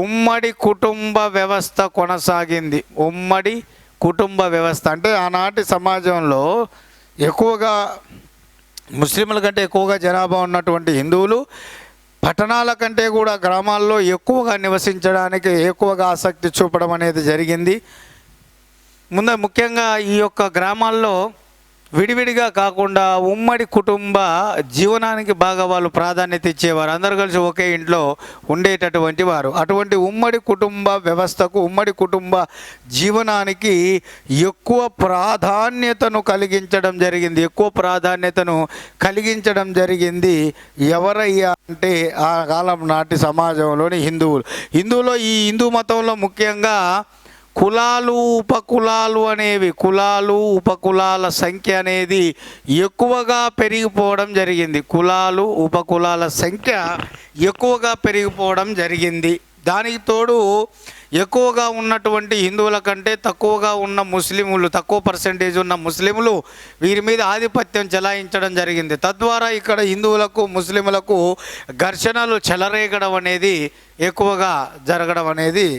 ఉమ్మడి కుటుంబ వ్యవస్థ కొనసాగింది. ఉమ్మడి కుటుంబ వ్యవస్థ అంటే ఆనాటి సమాజంలో ఎక్కువగా ముస్లింల కంటే ఎక్కువగా జనాభా ఉన్నటువంటి హిందువులు పట్టణాల కంటే కూడా గ్రామాల్లో ఎక్కువగా నివసించడానికి ఎక్కువగా ఆసక్తి చూపడం అనేది జరిగింది. ముఖ్యంగా ఈ యొక్క గ్రామాల్లో విడివిడిగా కాకుండా ఉమ్మడి కుటుంబ జీవనానికి బాగా వాళ్ళు ప్రాధాన్యత ఇచ్చేవారు. అందరూ కలిసి ఒకే ఇంట్లో ఉండేటటువంటి వారు. అటువంటి ఉమ్మడి కుటుంబ వ్యవస్థకు, ఉమ్మడి కుటుంబ జీవనానికి ఎక్కువ ప్రాధాన్యతను కలిగించడం జరిగింది. ఎవరయ్యా అంటే ఆ కాలం నాటి సమాజంలోని హిందువులు. ఈ హిందూ మతంలో ముఖ్యంగా కులాలు, ఉపకులాల సంఖ్య అనేది ఎక్కువగా పెరిగిపోవడం జరిగింది. ఉపకులాల సంఖ్య ఎక్కువగా పెరిగిపోవడం జరిగింది. దానికి తోడు ఎక్కువగా ఉన్నటువంటి హిందువుల కంటే తక్కువగా ఉన్న ముస్లిములు, తక్కువ పర్సెంటేజ్ ఉన్న ముస్లిములు వీరి మీద ఆధిపత్యం చెలాయించడం జరిగింది. తద్వారా ఇక్కడ హిందువులకు, ముస్లిములకు ఘర్షణలు చెలరేగడం అనేది ఎక్కువగా జరగడం అనేది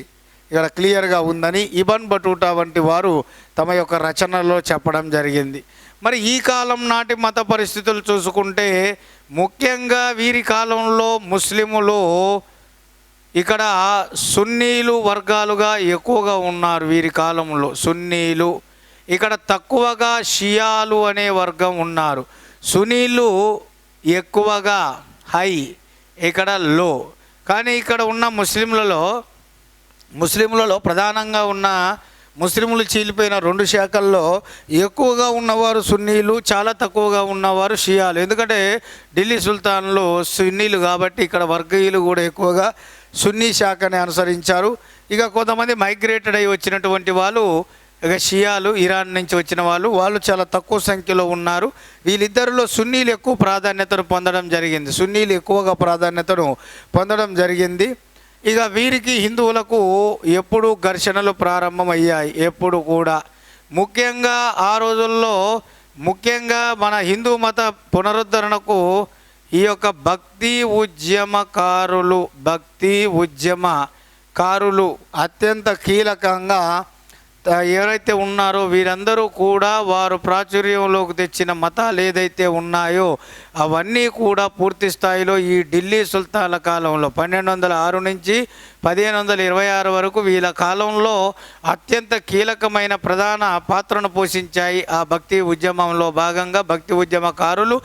ఇక్కడ క్లియర్గా ఉందని ఇబన్ బటూటా వంటి వారు తమ యొక్క రచనలో చెప్పడం జరిగింది. మరి ఈ కాలం నాటి మత పరిస్థితులు చూసుకుంటే ముఖ్యంగా వీరి కాలంలో ముస్లిములు ఇక్కడ సున్నీలు వర్గాలుగా ఎక్కువగా ఉన్నారు. వీరి కాలంలో సున్నీలు, ఇక్కడ తక్కువగా షియాలు అనే వర్గం ఉన్నారు. సున్నీలు ఎక్కువగా హై, ఇక్కడ లో. కానీ ఇక్కడ ఉన్న ముస్లింలలో ప్రధానంగా ఉన్న ముస్లింలు చీలిపోయిన రెండు శాఖల్లో ఎక్కువగా ఉన్నవారు సున్నీలు, చాలా తక్కువగా ఉన్నవారు షియాలు. ఎందుకంటే ఢిల్లీ సుల్తాన్లు సున్నీలు కాబట్టి ఇక్కడ వర్గీయులు కూడా ఎక్కువగా సున్నీ శాఖని అనుసరించారు. ఇక కొంతమంది మైగ్రేటెడ్ అయి వచ్చినటువంటి వాళ్ళు ఇక షియాలు ఇరాన్ నుంచి వచ్చిన వాళ్ళు చాలా తక్కువ సంఖ్యలో ఉన్నారు. వీళ్ళిద్దరిలో సున్నీలు ఎక్కువ ప్రాధాన్యతను పొందడం జరిగింది. సున్నీలు ఎక్కువగా ప్రాధాన్యతను పొందడం జరిగింది. ఇక వీరికి హిందువులకు ఎప్పుడు ఘర్షణలు ప్రారంభమయ్యాయి. ఎప్పుడు కూడా ముఖ్యంగా ఆ రోజుల్లో ముఖ్యంగా మన హిందూ మత పునరుద్ధరణకు ఈ యొక్క భక్తి ఉద్యమకారులు అత్యంత కీలకంగా ఎవరైతే ఉన్నారో వీరందరూ కూడా వారు ప్రాచుర్యంలోకి తెచ్చిన మతాలు ఏదైతే ఉన్నాయో అవన్నీ కూడా పూర్తి స్థాయిలో ఈ ఢిల్లీ సుల్తాన్ల కాలంలో 1206 నుంచి 1526 వరకు వీళ్ళ కాలంలో అత్యంత కీలకమైన ప్రధాన పాత్రను పోషించాయి. ఆ భక్తి ఉద్యమంలో భాగంగా భక్తి ఉద్యమకారులు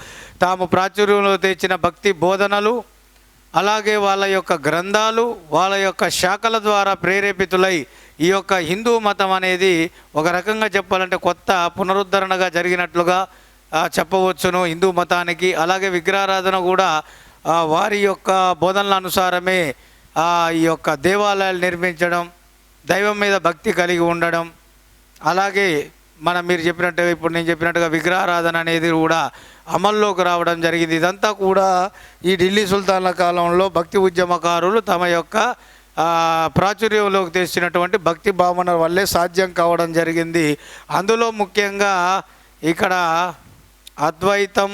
తాము ప్రాచుర్యంలో తెచ్చిన భక్తి బోధనలు అలాగే వాళ్ళ యొక్క గ్రంథాలు వాళ్ళ యొక్క శాఖల ద్వారా ప్రేరేపితులై ఈ యొక్క హిందూ మతం అనేది ఒక రకంగా చెప్పాలంటే కొత్త పునరుద్ధరణగా జరిగినట్లుగా చెప్పవచ్చును హిందూ మతానికి. అలాగే విగ్రహారాధన కూడా వారి యొక్క బోధనల అనుసారమే ఈ యొక్క దేవాలయాలు నిర్మించడం, దైవం మీద భక్తి కలిగి ఉండడం, అలాగే మీరు చెప్పినట్టుగా ఇప్పుడు నేను చెప్పినట్టుగా విగ్రహారాధన అనేది కూడా అమల్లోకి రావడం జరిగింది. ఇదంతా కూడా ఈ ఢిల్లీ సుల్తాన్ల కాలంలో భక్తి ఉద్యమకారులు తమ యొక్క ప్రాచుర్యంలోకి తెచ్చినటువంటి భక్తి భావన వల్లే సాధ్యం కావడం జరిగింది. అందులో ముఖ్యంగా ఇక్కడ అద్వైతం,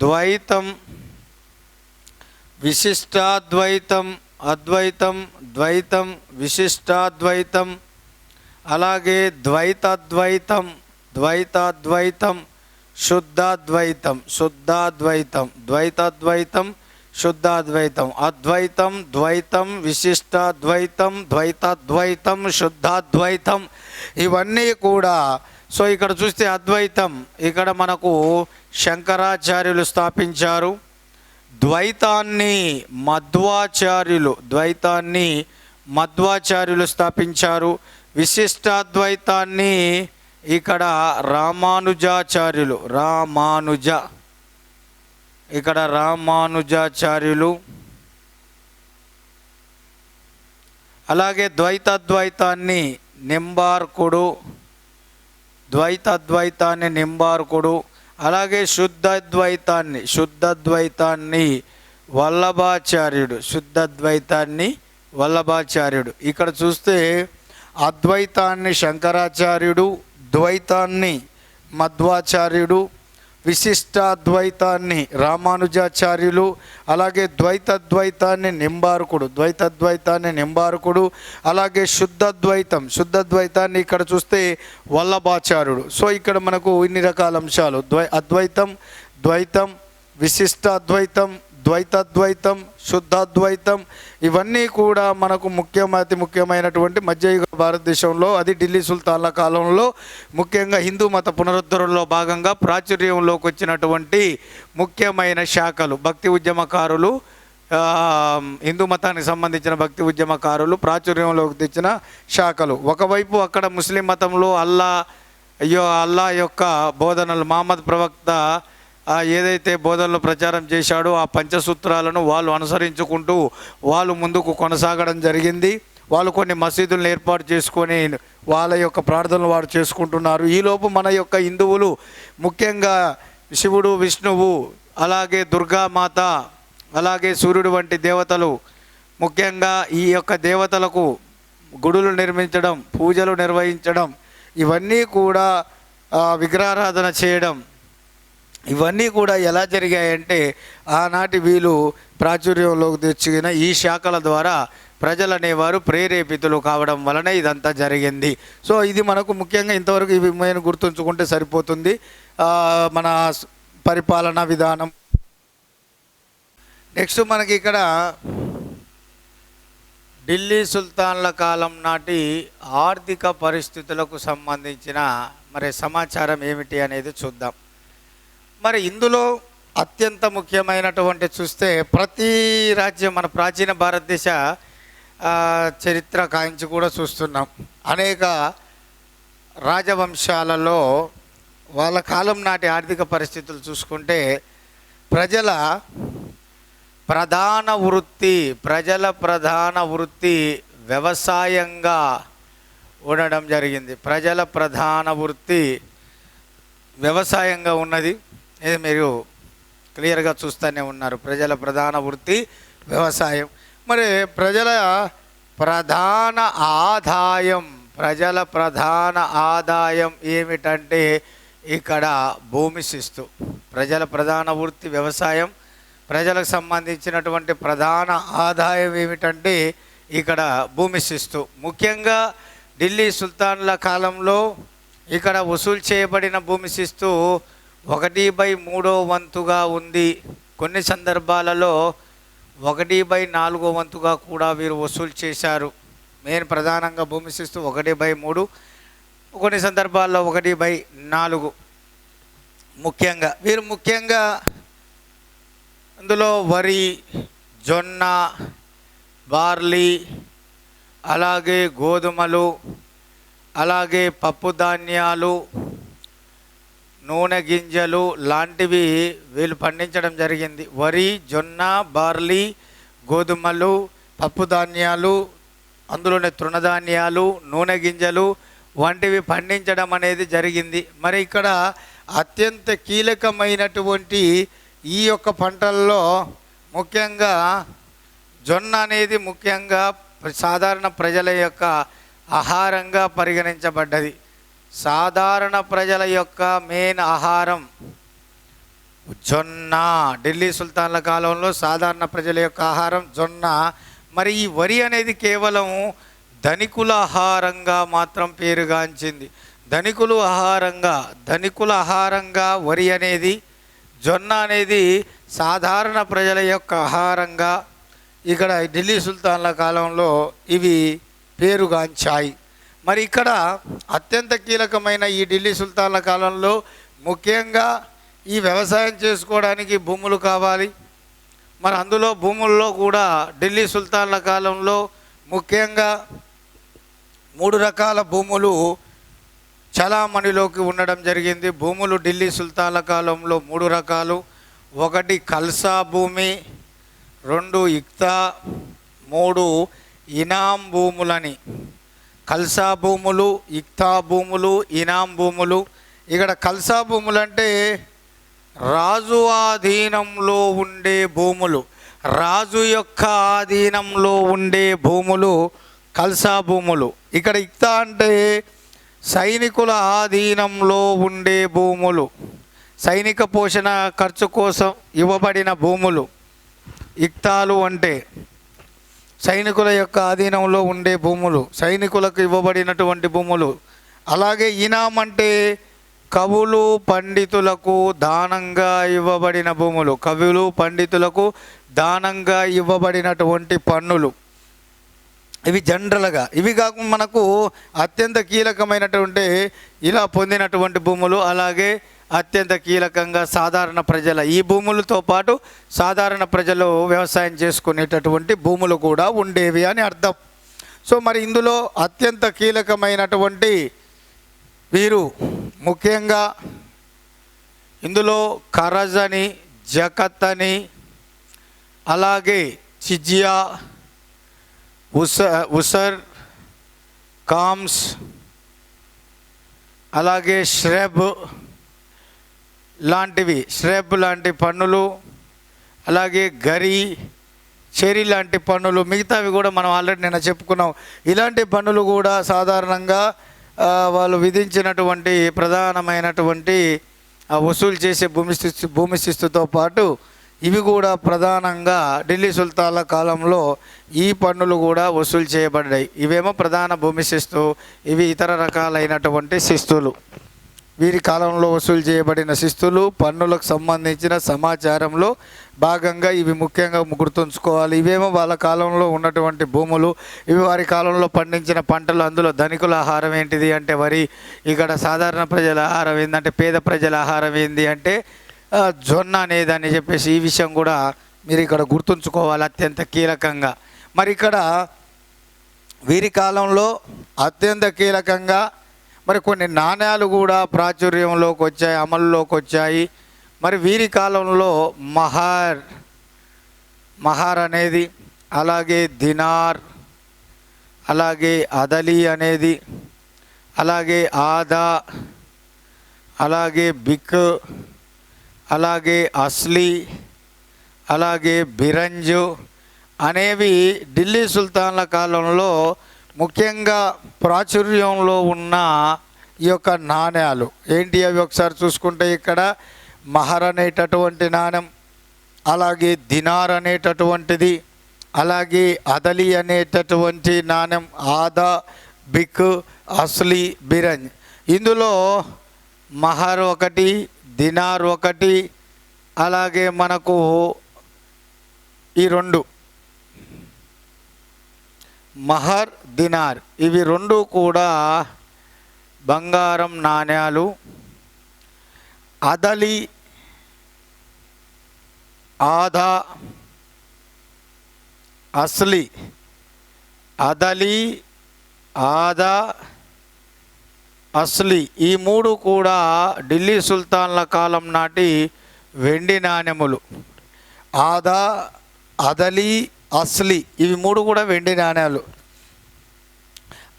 ద్వైతం, విశిష్టాద్వైతం, ద్వైతం, విశిష్టాద్వైతం, అలాగే ద్వైతాద్వైతం, శుద్ధాద్వైతం, ద్వైతాద్వైతం, శుద్ధాద్వైతం, అద్వైతం, ద్వైతం, విశిష్టాద్వైతం, ద్వైతాద్వైతం, శుద్ధాద్వైతం ఇవన్నీ కూడా. సో ఇక్కడ చూస్తే అద్వైతం ఇక్కడ మనకు శంకరాచార్యులు స్థాపించారు. ద్వైతాన్ని మధ్వాచార్యులు స్థాపించారు. విశిష్టాద్వైతాన్ని ఇక్కడ రామానుజాచార్యులు, అలాగే ద్వైతాద్వైతాన్ని నింబార్కుడు, అలాగే శుద్ధద్వైతాన్ని వల్లభాచార్యుడు. ఇక్కడ చూస్తే అద్వైతాన్ని శంకరాచార్యుడు, ద్వైతాన్ని మధ్వాచార్యుడు, విశిష్టాద్వైతాన్ని రామానుజాచార్యులు, అలాగే ద్వైతాద్వైతాన్ని నింబార్కుడు, అలాగే శుద్ధద్వైతాన్ని ఇక్కడ చూస్తే వల్లభాచార్యుడు. సో ఇక్కడ మనకు ఇన్ని రకాల అంశాలు ద్వైతం, విశిష్టాద్వైతం, ద్వైతాద్వైతం, శుద్ధాద్వైతం ఇవన్నీ కూడా మనకు అతి ముఖ్యమైనటువంటి మధ్యయుగ భారతదేశంలో అది ఢిల్లీ సుల్తాన్ల కాలంలో ముఖ్యంగా హిందూ మత పునరుద్ధరణలో భాగంగా ప్రాచుర్యంలోకి వచ్చినటువంటి ముఖ్యమైన శాఖలు. భక్తి ఉద్యమకారులు హిందూ మతానికి సంబంధించిన భక్తి ఉద్యమకారులు ప్రాచుర్యంలోకి తెచ్చిన శాఖలు. ఒకవైపు అక్కడ ముస్లిం మతంలో అల్లా యొక్క బోధనలు, మహమ్మద్ ప్రవక్త ఏదైతే బోధనలు ప్రచారం చేశాడో ఆ పంచసూత్రాలను వాళ్ళు అనుసరించుకుంటూ వాళ్ళు ముందుకు కొనసాగడం జరిగింది. వాళ్ళు కొన్ని మసీదులను ఏర్పాటు చేసుకొని వాళ్ళ యొక్క ప్రార్థనలు వారు చేసుకుంటున్నారు. ఈలోపు మన యొక్క హిందువులు ముఖ్యంగా శివుడు, విష్ణువు, అలాగే దుర్గామాత, అలాగే సూర్యుడు వంటి దేవతలు, ముఖ్యంగా ఈ యొక్క దేవతలకు గుడులు నిర్మించడం, పూజలు నిర్వహించడం, ఇవన్నీ కూడా విగ్రహారాధన చేయడం, ఇవన్నీ కూడా ఎలా జరిగాయంటే ఆనాటి వీళ్ళు ప్రాచుర్యంలోకి తెచ్చిన ఈ శాఖల ద్వారా ప్రజలు అనేవారు ప్రేరేపితులు కావడం వలన ఇదంతా జరిగింది. సో ఇది మనకు ముఖ్యంగా ఇంతవరకు ఇవి మేము గుర్తుంచుకుంటే సరిపోతుంది. మన పరిపాలనా విధానం. నెక్స్ట్ మనకి ఇక్కడ ఢిల్లీ సుల్తాన్ల కాలం నాటి ఆర్థిక పరిస్థితులకు సంబంధించిన సమాచారం ఏమిటి అనేది చూద్దాం. ఇందులో అత్యంత ముఖ్యమైనటువంటి చూస్తే ప్రతి రాజ్యం మన ప్రాచీన భారతదేశ చరిత్ర కాంచి కూడా చూస్తున్నాం. అనేక రాజవంశాలలో వాళ్ళ కాలం నాటి ఆర్థిక పరిస్థితులు చూసుకుంటే ప్రజల ప్రధాన వృత్తి వ్యవసాయంగా ఉండడం జరిగింది. ప్రజల ప్రధాన వృత్తి వ్యవసాయంగా ఉన్నది. ఇది మీరు క్లియర్గా చూస్తూనే ఉన్నారు. ప్రజల ప్రధాన వృత్తి వ్యవసాయం. మరి ప్రజల ప్రధాన ఆదాయం ఏమిటంటే ఇక్కడ భూమి శిస్తు. ప్రజల ప్రధాన వృత్తి వ్యవసాయం. ప్రజలకు సంబంధించినటువంటి ప్రధాన ఆదాయం ఏమిటంటే ఇక్కడ భూమి శిస్తు. ముఖ్యంగా ఢిల్లీ సుల్తాన్ల కాలంలో ఇక్కడ వసూలు చేయబడిన భూమి శిస్తు 1/3 వంతుగా ఉంది. కొన్ని సందర్భాలలో 1/4 వంతుగా కూడా వీరు వసూలు చేశారు. ప్రధానంగా భూమి శిస్తు 1/3, కొన్ని సందర్భాల్లో 1/4. ముఖ్యంగా అందులో వరి, జొన్న, బార్లీ, అలాగే గోధుమలు, అలాగే పప్పు ధాన్యాలు, నూనె గింజలు లాంటివి వీళ్ళు పండించడం జరిగింది. వరి, జొన్న, బార్లీ, గోధుమలు, పప్పు ధాన్యాలు, అందులోనే తృణధాన్యాలు, నూనె గింజలు వంటివి పండించడం అనేది జరిగింది. మరి ఇక్కడ అత్యంత కీలకమైనటువంటి ఈ యొక్క పంటల్లో ముఖ్యంగా జొన్న అనేది ముఖ్యంగా సాధారణ ప్రజల యొక్క ఆహారంగా పరిగణించబడ్డది. సాధారణ ప్రజల యొక్క మెయిన్ ఆహారం జొన్న. ఢిల్లీ సుల్తాన్ల కాలంలో సాధారణ ప్రజల యొక్క ఆహారం జొన్న. మరి ఈ వరి అనేది కేవలం ధనికుల ఆహారంగా మాత్రం పేరుగాంచింది. ధనికుల ఆహారంగా వరి అనేది, జొన్న అనేది సాధారణ ప్రజల యొక్క ఆహారంగా ఇక్కడ ఢిల్లీ సుల్తాన్ల కాలంలో ఇవి పేరుగాంచాయి. మరి ఇక్కడ అత్యంత కీలకమైన ఈ ఢిల్లీ సుల్తాన్ల కాలంలో ముఖ్యంగా ఈ వ్యవసాయం చేసుకోవడానికి భూములు కావాలి. మరి అందులో భూముల్లో కూడా ఢిల్లీ సుల్తాన్ల కాలంలో ముఖ్యంగా 3 రకాల భూములు చలామణిలోకి ఉండడం జరిగింది. భూములు ఢిల్లీ సుల్తాన్ల కాలంలో 3 రకాలు. 1 కల్సా భూమి, 2 ఇక్తా, 3 ఇనాం భూములని. కల్సా భూములు, ఇక్తా భూములు, ఇనాం భూములు. ఇక్కడ కల్సా భూములు అంటే రాజు ఆధీనంలో ఉండే భూములు. రాజు యొక్క ఆధీనంలో ఉండే భూములు కల్సా భూములు. ఇక్కడ ఇక్తా అంటే సైనికుల ఆధీనంలో ఉండే భూములు, సైనిక పోషణ ఖర్చు కోసం ఇవ్వబడిన భూములు. ఇక్తాలు అంటే సైనికుల యొక్క ఆధీనంలో ఉండే భూములు, సైనికులకు ఇవ్వబడినటువంటి భూములు. అలాగే ఇనాం అంటే కవులు పండితులకు దానంగా ఇవ్వబడిన భూములు, కవులు పండితులకు దానంగా ఇవ్వబడినటువంటి పన్నులు. ఇవి జనరల్గా. ఇవి కాకుండా మనకు అత్యంత కీలకమైనటువంటి ఇలా పొందినటువంటి భూములు, అలాగే అత్యంత కీలకంగా సాధారణ ప్రజల ఈ భూములతో పాటు సాధారణ ప్రజలు వ్యవసాయం చేసుకునేటటువంటి భూములు కూడా ఉండేవి అని అర్థం. సో మరి ఇందులో అత్యంత కీలకమైనటువంటి వీరు ముఖ్యంగా ఇందులో కరజ్ అని, జకత్ అని, అలాగే చిజియా, ఉసర్, కామ్స్, అలాగే శ్రెబ్ లాంటి పన్నులు, అలాగే గరి, చెరి లాంటి పన్నులు, మిగతావి కూడా మనం ఆల్రెడీ నిన్న చెప్పుకున్నాం. ఇలాంటి పన్నులు కూడా సాధారణంగా వాళ్ళు విధించినటువంటి ప్రధానమైనటువంటి వసూలు చేసే భూమి శిస్తుతో పాటు ఇవి కూడా ప్రధానంగా ఢిల్లీ సుల్తాన్ల కాలంలో ఈ పన్నులు కూడా వసూలు చేయబడ్డాయి. ఇవేమో ప్రధాన భూమి శిస్తు, ఇవి ఇతర రకాలైనటువంటి శిస్తులు. వీరి కాలంలో వసూలు చేయబడిన శిస్తులు, పన్నులకు సంబంధించిన సమాచారంలో భాగంగా ఇవి ముఖ్యంగా గుర్తుంచుకోవాలి. ఇవేమో వాళ్ళ కాలంలో ఉన్నటువంటి భూములు, ఇవి వారి కాలంలో పండించిన పంటలు. అందులో ధనికుల ఆహారం ఏంటిది అంటే వరి. ఇక్కడ సాధారణ ప్రజల ఆహారం ఏంటంటే, పేద ప్రజల ఆహారం ఏంది అంటే జొన్న అనేదని చెప్పేసి ఈ విషయం కూడా మీరు ఇక్కడ గుర్తుంచుకోవాలి అత్యంత కీలకంగా. మరి ఇక్కడ వీరి కాలంలో అత్యంత కీలకంగా మరి కొన్ని నాణ్యాలు కూడా ప్రాచుర్యంలోకి వచ్చాయి, అమలులోకి వచ్చాయి. మరి వీరి కాలంలో మహార్ అనేది, అలాగే దినార్, అలాగే అదలి అనేది, అలాగే ఆదా, అలాగే బిక్, అలాగే అస్లీ, అలాగే బిరంజు అనేవి ఢిల్లీ సుల్తాన్ల కాలంలో ముఖ్యంగా ప్రాచుర్యంలో ఉన్న ఈ యొక్క నాణ్యాలు. ఏంటి అవి ఒకసారి చూసుకుంటే ఇక్కడ మహర్ అనేటటువంటి నాణ్యం, అలాగే దినార్ అనేటటువంటిది, అలాగే అదలి అనేటటువంటి నాణ్యం, ఆదా, బిక్, అస్లీ, బిరంజ్. ఇందులో మహర్ ఒకటి, దినార్ ఒకటి, అలాగే మనకు ఈ రెండు మహర్, దినార్ ఇవి రెండు కూడా బంగారం నాణ్యాలు. అదలి, ఆదా, అస్లీ, అదలి, ఆదా, అస్లీ ఈ మూడు కూడా ఢిల్లీ సుల్తాన్ల కాలం నాటి వెండి నాణెములు. ఆదా, అదలి, అస్లీ ఇవి మూడు కూడా వెండి నాణ్యాలు.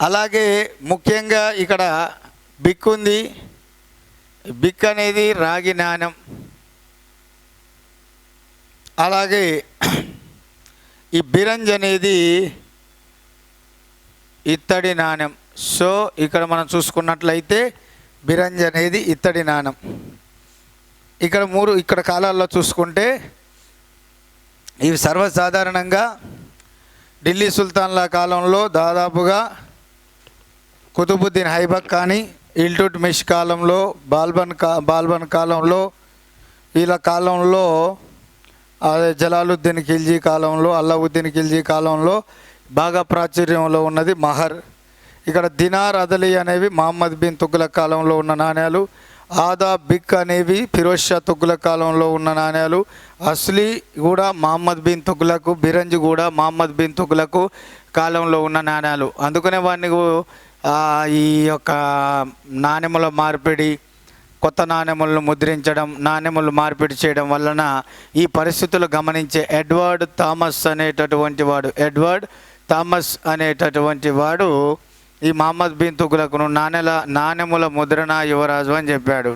అలాగే ముఖ్యంగా ఇక్కడ బిక్ ఉంది. బిక్ అనేది రాగి నాణ్యం. అలాగే ఈ బిరంజ్ అనేది ఇత్తడి నాణ్యం. సో ఇక్కడ మనం చూసుకున్నట్లయితే బిరంజ్ అనేది ఇత్తడి నాణ్యం. ఇక్కడ కాలాల్లో చూసుకుంటే ఇవి సర్వసాధారణంగా ఢిల్లీ సుల్తాన్ల కాలంలో దాదాపుగా కుతుబుద్దీన్ ఐబక్ కానీ, ఇల్టుట్మిష్ కాలంలో, బాల్బన్ కాలంలో, వీళ్ళ కాలంలో, అదే జలాలుద్దీన్ ఖిల్జీ కాలంలో, అల్లావుద్దీన్ ఖిల్జీ కాలంలో బాగా ప్రాచుర్యంలో ఉన్నది మహర్. ఇక్కడ దినార్, అదలి అనేవి మహమ్మద్ బిన్ తుగ్లక్ కాలంలో ఉన్న నాణ్యాలు. ఆదా, బిక్ అనేవి ఫిరోజ్ షా తుగ్లక్ కాలంలో ఉన్న నాణ్యాలు. అస్లీ కూడా మహమ్మద్ బిన్ తుగ్లక్, బిరంజ్ కూడా మహమ్మద్ బిన్ తుగ్లక్ కాలంలో ఉన్న నాణ్యాలు. అందుకనే వాడిని ఈ యొక్క నాణెముల మార్పిడి, కొత్త నాణెములను ముద్రించడం, నాణెములు మార్పిడి చేయడం వలన ఈ పరిస్థితులు గమనించే ఎడ్వర్డ్ థామస్ అనేటటువంటి వాడు ఈ మహమ్మద్ బిన్ తుగ్లక్ను నాణెముల ముద్రణ యువరాజు అని చెప్పాడు.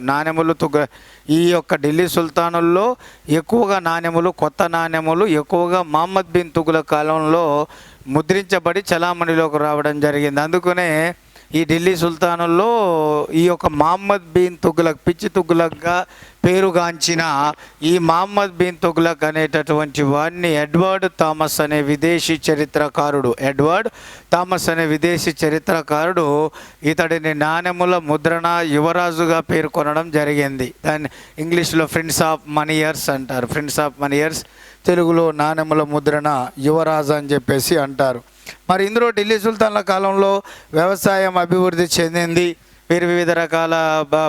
ఈ యొక్క ఢిల్లీ సుల్తానుల్లో ఎక్కువగా నాణెములు, కొత్త నాణెములు ఎక్కువగా మహమ్మద్ బిన్ తుగ్లక్ కాలంలో ముద్రించబడి చలామణిలోకి రావడం జరిగింది. అందుకనే ఈ ఢిల్లీ సుల్తానుల్లో ఈ యొక్క మహమ్మద్ బిన్ తుగ్లక్, పిచ్చి తుగ్లక్గా పేరుగాంచిన ఈ మహమ్మద్ బిన్ తుగ్లక్ అనేటటువంటి వాడిని ఎడ్వర్డ్ థామస్ అనే విదేశీ చరిత్రకారుడు ఇతడిని నాణెముల ముద్రణ యువరాజుగా పేర్కొనడం జరిగింది. దాన్ని ఇంగ్లీష్లో ప్రిన్స్ ఆఫ్ మనీ ఇయర్స్ అంటారు. ప్రిన్స్ ఆఫ్ మనీ ఇయర్స్, తెలుగులో నాణెముల ముద్రణ యువరాజు అని చెప్పేసి అంటారు. మరి ఇందులో ఢిల్లీ సుల్తాన్ల కాలంలో వ్యవసాయం అభివృద్ధి చెందింది. వివిధ రకాల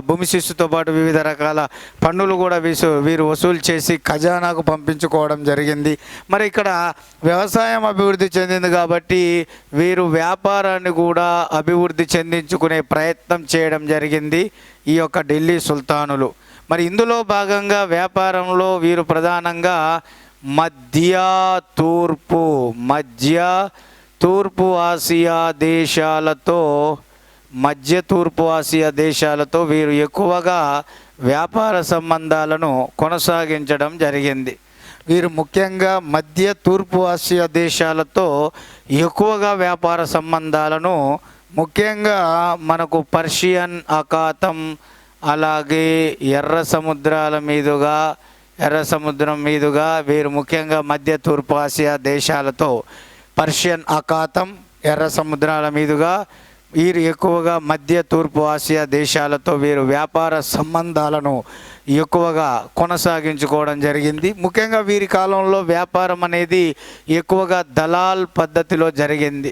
భూమి శిస్తుతో పాటు వివిధ రకాల పన్నులు కూడా వీరు వసూలు చేసి ఖజానాకు పంపించుకోవడం జరిగింది. మరి ఇక్కడ వ్యవసాయం అభివృద్ధి చెందింది కాబట్టి వీరు వ్యాపారాన్ని కూడా అభివృద్ధి చెందించుకునే ప్రయత్నం చేయడం జరిగింది ఈ యొక్క ఢిల్లీ సుల్తానులు. మరి ఇందులో భాగంగా వ్యాపారంలో వీరు ప్రధానంగా మధ్య తూర్పు ఆసియా దేశాలతో వీరు ఎక్కువగా వ్యాపార సంబంధాలను కొనసాగించడం జరిగింది. వీరు ముఖ్యంగా మధ్య తూర్పు ఆసియా దేశాలతో ఎక్కువగా వ్యాపార సంబంధాలను, ముఖ్యంగా మనకు పర్షియన్ అఖాతం, అలాగే ఎర్ర సముద్రం మీదుగా వీరు ముఖ్యంగా మధ్య తూర్పు ఆసియా దేశాలతో, పర్షియన్ అఖాతం, ఎర్ర సముద్రాల మీదుగా వీరు ఎక్కువగా మధ్య తూర్పు ఆసియా దేశాలతో వీరు వ్యాపార సంబంధాలను ఎక్కువగా కొనసాగించుకోవడం జరిగింది. ముఖ్యంగా వీరి కాలంలో వ్యాపారం అనేది ఎక్కువగా దలాల్ పద్ధతిలో జరిగింది.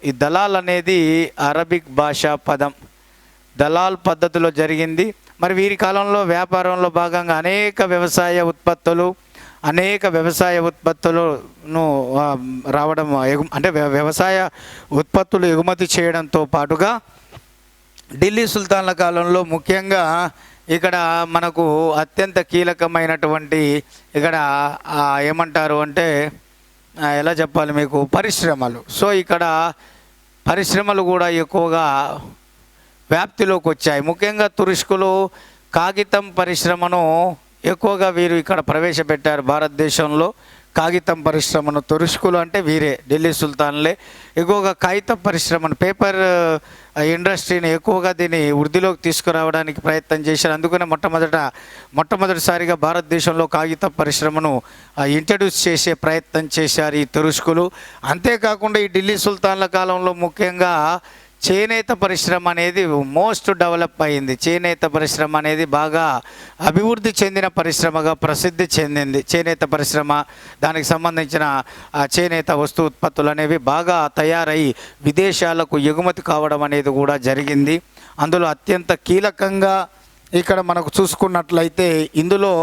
ఈ దలాల్ అనేది అరబిక్ భాషా పదం. దలాల్ పద్ధతిలో జరిగింది. మరి వీరి కాలంలో వ్యాపారంలో భాగంగా అనేక వ్యవసాయ ఉత్పత్తులను రావడం, అంటే వ్యవసాయ ఉత్పత్తులు ఎగుమతి చేయడంతో పాటుగా ఢిల్లీ సుల్తాన్ల కాలంలో ముఖ్యంగా ఇక్కడ మనకు అత్యంత కీలకమైనటువంటి ఇక్కడ ఏమంటారు అంటే ఎలా చెప్పాలి మీకు, పరిశ్రమలు. సో ఇక్కడ పరిశ్రమలు కూడా ఎక్కువగా వ్యాప్తిలోకి వచ్చాయి. ముఖ్యంగా తురుష్కులు కాగితం పరిశ్రమను ఎక్కువగా వీరు ఇక్కడ ప్రవేశపెట్టారు. భారతదేశంలో కాగితం పరిశ్రమను తురుష్కులు అంటే వీరే, ఢిల్లీ సుల్తాన్లే ఎక్కువగా కాగితం పరిశ్రమను, పేపర్ ఇండస్ట్రీని ఎక్కువగా దీన్ని వృద్ధిలోకి తీసుకురావడానికి ప్రయత్నం చేశారు. అందుకనే మొట్టమొదటిసారిగా భారతదేశంలో కాగితం పరిశ్రమను ఇంట్రడ్యూస్ చేసే ప్రయత్నం చేశారు ఈ తురుష్కులు. అంతేకాకుండా ఈ ఢిల్లీ సుల్తాన్ల కాలంలో ముఖ్యంగా చేనేత పరిశ్రమ అనేది మోస్ట్ డెవలప్ అయింది. చేనేత పరిశ్రమ అనేది బాగా అభివృద్ధి చెందిన పరిశ్రమగా ప్రసిద్ధి చెందింది. చేనేత పరిశ్రమ, దానికి సంబంధించిన చేనేత వస్తు ఉత్పత్తులు అనేవి బాగా తయారై విదేశాలకు ఎగుమతి కావడం అనేది కూడా జరిగింది. అందులో అత్యంత కీలకంగా ఇక్కడ మనకు చూసుకున్నట్లయితే ఇందులో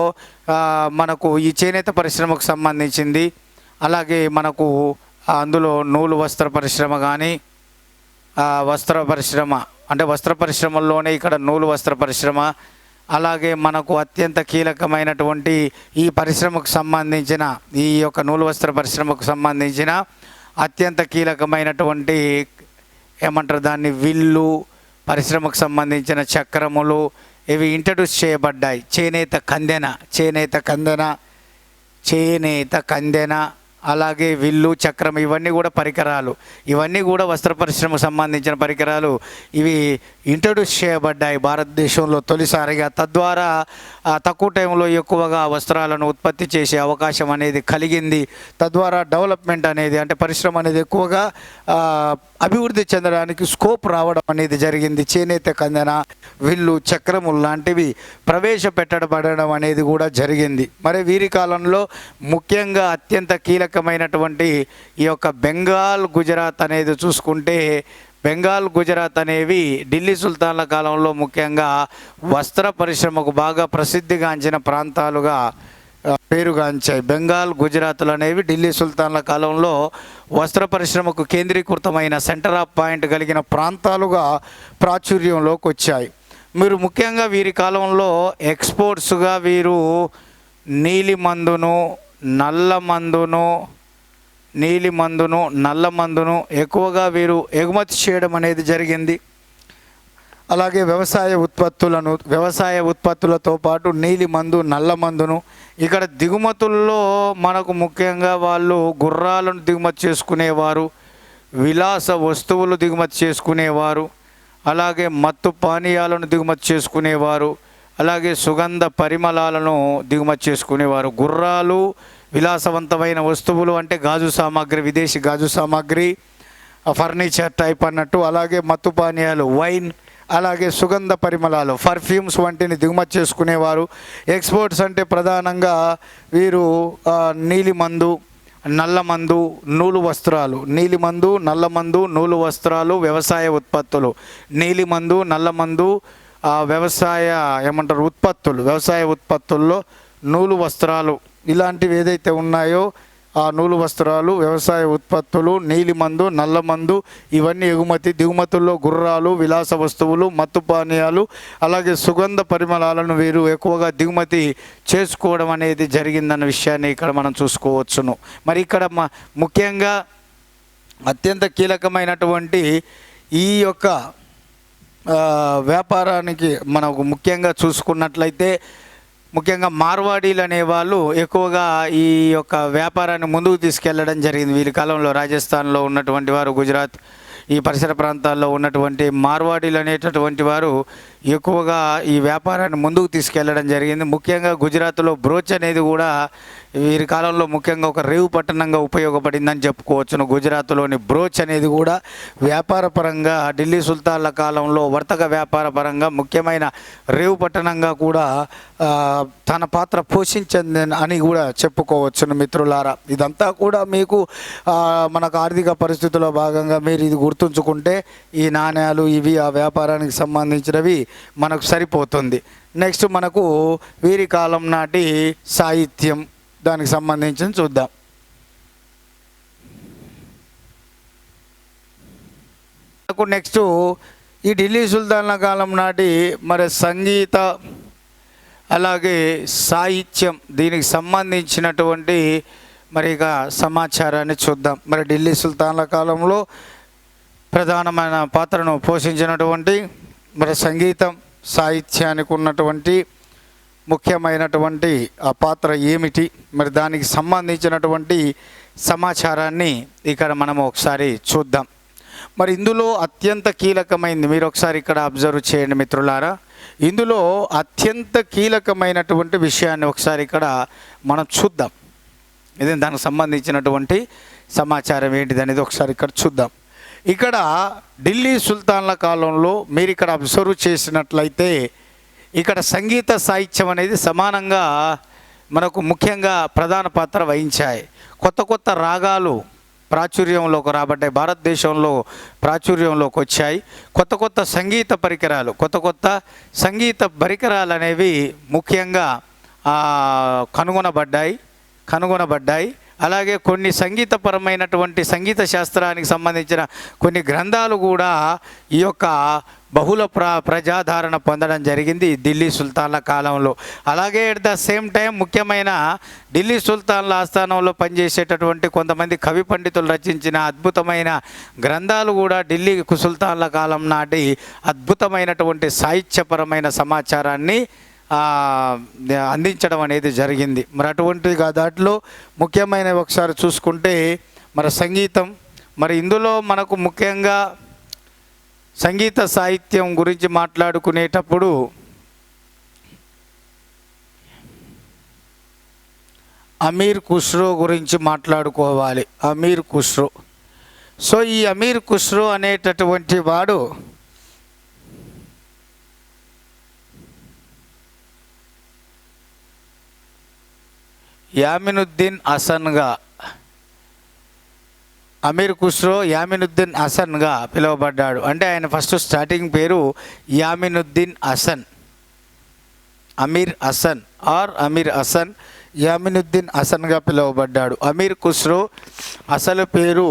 మనకు ఈ చేనేత పరిశ్రమకు సంబంధించింది, అలాగే మనకు అందులో నూలు వస్త్ర పరిశ్రమ కానీ, వస్త్ర పరిశ్రమ అంటే వస్త్ర పరిశ్రమల్లోనే ఇక్కడ నూలు వస్త్ర పరిశ్రమ, అలాగే మనకు అత్యంత కీలకమైనటువంటి ఈ పరిశ్రమకు సంబంధించిన ఈ యొక్క నూలు వస్త్ర పరిశ్రమకు సంబంధించిన అత్యంత కీలకమైనటువంటి ఏమంటారు దాన్ని, విల్లు పరిశ్రమకు సంబంధించిన చక్రములు ఇవి ఇంట్రడ్యూస్ చేయబడ్డాయి. చేనేత కందెన అలాగే విల్లు, చక్రం ఇవన్నీ కూడా పరికరాలు, ఇవన్నీ కూడా వస్త్ర పరిశ్రమకు సంబంధించిన పరికరాలు. ఇవి ఇంట్రడ్యూస్ చేయబడ్డాయి భారతదేశంలో తొలిసారిగా. తద్వారా తక్కువ టైంలో ఎక్కువగా వస్త్రాలను ఉత్పత్తి చేసే అవకాశం అనేది కలిగింది. తద్వారా డెవలప్మెంట్ అనేది అంటే పరిశ్రమ అనేది ఎక్కువగా అభివృద్ధి చెందడానికి స్కోప్ రావడం అనేది జరిగింది. చేనేత కందెన, విల్లు, చక్రములు లాంటివి ప్రవేశపెట్టబడడం అనేది కూడా జరిగింది. మరి వీరి కాలంలో ముఖ్యంగా అత్యంత కీలకమైనటువంటి ఈ యొక్క బెంగాల్, గుజరాత్ అనేది చూసుకుంటే, బెంగాల్, గుజరాత్ అనేవి ఢిల్లీ సుల్తాన్ల కాలంలో ముఖ్యంగా వస్త్ర పరిశ్రమకు బాగా ప్రసిద్ధిగాంచిన ప్రాంతాలుగా పేరుగాంచాయి. బెంగాల్, గుజరాత్లు అనేవి ఢిల్లీ సుల్తాన్ల కాలంలో వస్త్ర పరిశ్రమకు కేంద్రీకృతమైన సెంటర్ ఆఫ్ పాయింట్ కలిగిన ప్రాంతాలుగా ప్రాచుర్యంలోకి వచ్చాయి. మీరు ముఖ్యంగా వీరి కాలంలో ఎక్స్పోర్ట్స్గా వీరు నీలిమందును, నల్ల మందును ఎక్కువగా వీరు ఎగుమతి చేయడం అనేది జరిగింది. అలాగే వ్యవసాయ ఉత్పత్తులతో పాటు నీలిమందు, నల్ల మందును ఇక్కడ దిగుమతుల్లో మనకు ముఖ్యంగా వాళ్ళు గుర్రాలను దిగుమతి చేసుకునేవారు, విలాస వస్తువులు దిగుమతి చేసుకునేవారు, అలాగే మత్తు పానీయాలను దిగుమతి చేసుకునేవారు, అలాగే సుగంధ పరిమళాలను దిగుమతి చేసుకునేవారు. గుర్రాలు, విలాసవంతమైన వస్తువులు అంటే గాజు సామాగ్రి, విదేశీ గాజు సామాగ్రి, ఫర్నిచర్ టైప్ అన్నట్టు, అలాగే మత్తు పానీయాలు, వైన్, అలాగే సుగంధ పరిమళాలు, పర్ఫ్యూమ్స్ వంటిని దిగుమతి చేసుకునేవారు. ఎక్స్పోర్ట్స్ అంటే ప్రధానంగా వీరు నీలిమందు, నల్లమందు, నూలు వస్త్రాలు, వ్యవసాయ ఉత్పత్తులు, నీలిమందు, నల్లమందు, వ్యవసాయ ఉత్పత్తుల్లో నూలు వస్త్రాలు ఇలాంటివి ఏదైతే ఉన్నాయో ఆ నూలు వస్త్రాలు, వ్యవసాయ ఉత్పత్తులు, నీలిమందు, నల్లమందు ఇవన్నీ దిగుమతుల్లో గుర్రాలు, విలాస వస్తువులు, మత్తు పానీయాలు, అలాగే సుగంధ పరిమళాలను వీరు ఎక్కువగా దిగుమతి చేసుకోవడం అనేది జరిగిందన్న విషయాన్ని ఇక్కడ మనం చూసుకోవచ్చును. మరి ఇక్కడ ముఖ్యంగా అత్యంత కీలకమైనటువంటి ఈ యొక్క వ్యాపారానికి మనకు ముఖ్యంగా చూసుకున్నట్లయితే, ముఖ్యంగా మార్వాడీలు అనేవాళ్ళు ఎక్కువగా ఈ యొక్క వ్యాపారాన్ని ముందుకు తీసుకెళ్లడం జరిగింది. వీరి కాలంలో రాజస్థాన్లో ఉన్నటువంటి వారు, గుజరాత్ ఈ పరిసర ప్రాంతాల్లో ఉన్నటువంటి మార్వాడీలు అనేటటువంటి వారు ఎక్కువగా ఈ వ్యాపారాన్ని ముందుకు తీసుకెళ్లడం జరిగింది. ముఖ్యంగా గుజరాత్లో బ్రోచ్ అనేది కూడా వీరి కాలంలో ముఖ్యంగా ఒక రేవు పట్టణంగా ఉపయోగపడిందని చెప్పుకోవచ్చును. గుజరాత్లోని బ్రోచ్ అనేది కూడా వ్యాపార పరంగా ఢిల్లీ సుల్తాన్ల కాలంలో వర్తక వ్యాపార పరంగా ముఖ్యమైన రేవు పట్టణంగా కూడా తన పాత్ర పోషించింది అని కూడా చెప్పుకోవచ్చును మిత్రులారా. ఇదంతా కూడా మీకు మనకు ఆర్థిక పరిస్థితుల్లో భాగంగా మీరు ఇది గుర్తుంచుకుంటే ఈ నాణ్యాలు ఇవి ఆ వ్యాపారానికి సంబంధించినవి మనకు సరిపోతుంది. నెక్స్ట్ మనకు వీరి కాలం నాటి సాహిత్యం దానికి సంబంధించి చూద్దాం. నెక్స్ట్ ఈ ఢిల్లీ సుల్తాన్ల కాలం నాటి మరి సంగీత అలాగే సాహిత్యం దీనికి సంబంధించినటువంటి మరి ఇక సమాచారాన్ని చూద్దాం. మరి ఢిల్లీ సుల్తాన్ల కాలంలో ప్రధానమైన పాత్రను పోషించినటువంటి మరి సంగీతం సాహిత్యానికి ఉన్నటువంటి ముఖ్యమైనటువంటి ఆ పాత్ర ఏమిటి, మరి దానికి సంబంధించినటువంటి సమాచారాన్ని ఇక్కడ మనము ఒకసారి చూద్దాం. మరి ఇందులో అత్యంత కీలకమైంది, మీరు ఒకసారి ఇక్కడ అబ్జర్వ్ చేయండి మిత్రులారా. ఇందులో అత్యంత కీలకమైనటువంటి విషయాన్ని ఒకసారి ఇక్కడ మనం చూద్దాం. ఇది దానికి సంబంధించినటువంటి సమాచారం ఏంటిది అనేది ఒకసారి ఇక్కడ చూద్దాం. ఇక్కడ ఢిల్లీ సుల్తాన్ల కాలంలో మీరు ఇక్కడ అబ్జర్వ్ చేసినట్లయితే ఇక్కడ సంగీత సాహిత్యం అనేది సమానంగా మనకు ముఖ్యంగా ప్రధాన పాత్ర వహించాయి. కొత్త కొత్త రాగాలు ప్రాచుర్యంలోకి రాబడ్డాయి, భారతదేశంలో ప్రాచుర్యంలోకి వచ్చాయి. కొత్త కొత్త సంగీత పరికరాలు అనేవి ముఖ్యంగా కనుగొనబడ్డాయి. అలాగే కొన్ని సంగీతపరమైనటువంటి సంగీత శాస్త్రానికి సంబంధించిన కొన్ని గ్రంథాలు కూడా ఈ యొక్క బహుళ ప్రజాదరణ పొందడం జరిగింది ఢిల్లీ సుల్తాన్ల కాలంలో. అలాగే ఎట్ ద సేమ్ టైం ముఖ్యమైన ఢిల్లీ సుల్తాన్ల ఆస్థానంలో పనిచేసేటటువంటి కొంతమంది కవి పండితులు రచించిన అద్భుతమైన గ్రంథాలు కూడా ఢిల్లీ సుల్తాన్ల కాలం నాటి అద్భుతమైనటువంటి సాహిత్యపరమైన సమాచారాన్ని అందించడం అనేది జరిగింది. మరి అటువంటి దాంట్లో ముఖ్యమైనవి ఒకసారి చూసుకుంటే మరి సంగీతం, మరి ఇందులో మనకు ముఖ్యంగా సంగీత సాహిత్యం గురించి మాట్లాడుకునేటప్పుడు అమీర్ ఖుస్రో గురించి మాట్లాడుకోవాలి. అమీర్ ఖుస్రో. సో ఈ అమీర్ ఖుస్రో అనేటటువంటి వాడు యామినుద్దీన్ హసన్గా, అమీర్ ఖుస్రో యామినుద్దీన్ హసన్గా పిలువబడ్డాడు. అంటే ఆయన ఫస్ట్ స్టార్టింగ్ పేరు యామినుద్దీన్ హసన్, అమీర్ హసన్ యామినుద్దీన్ హసన్గా పిలువబడ్డాడు. అమీర్ ఖుస్రో అసలు పేరు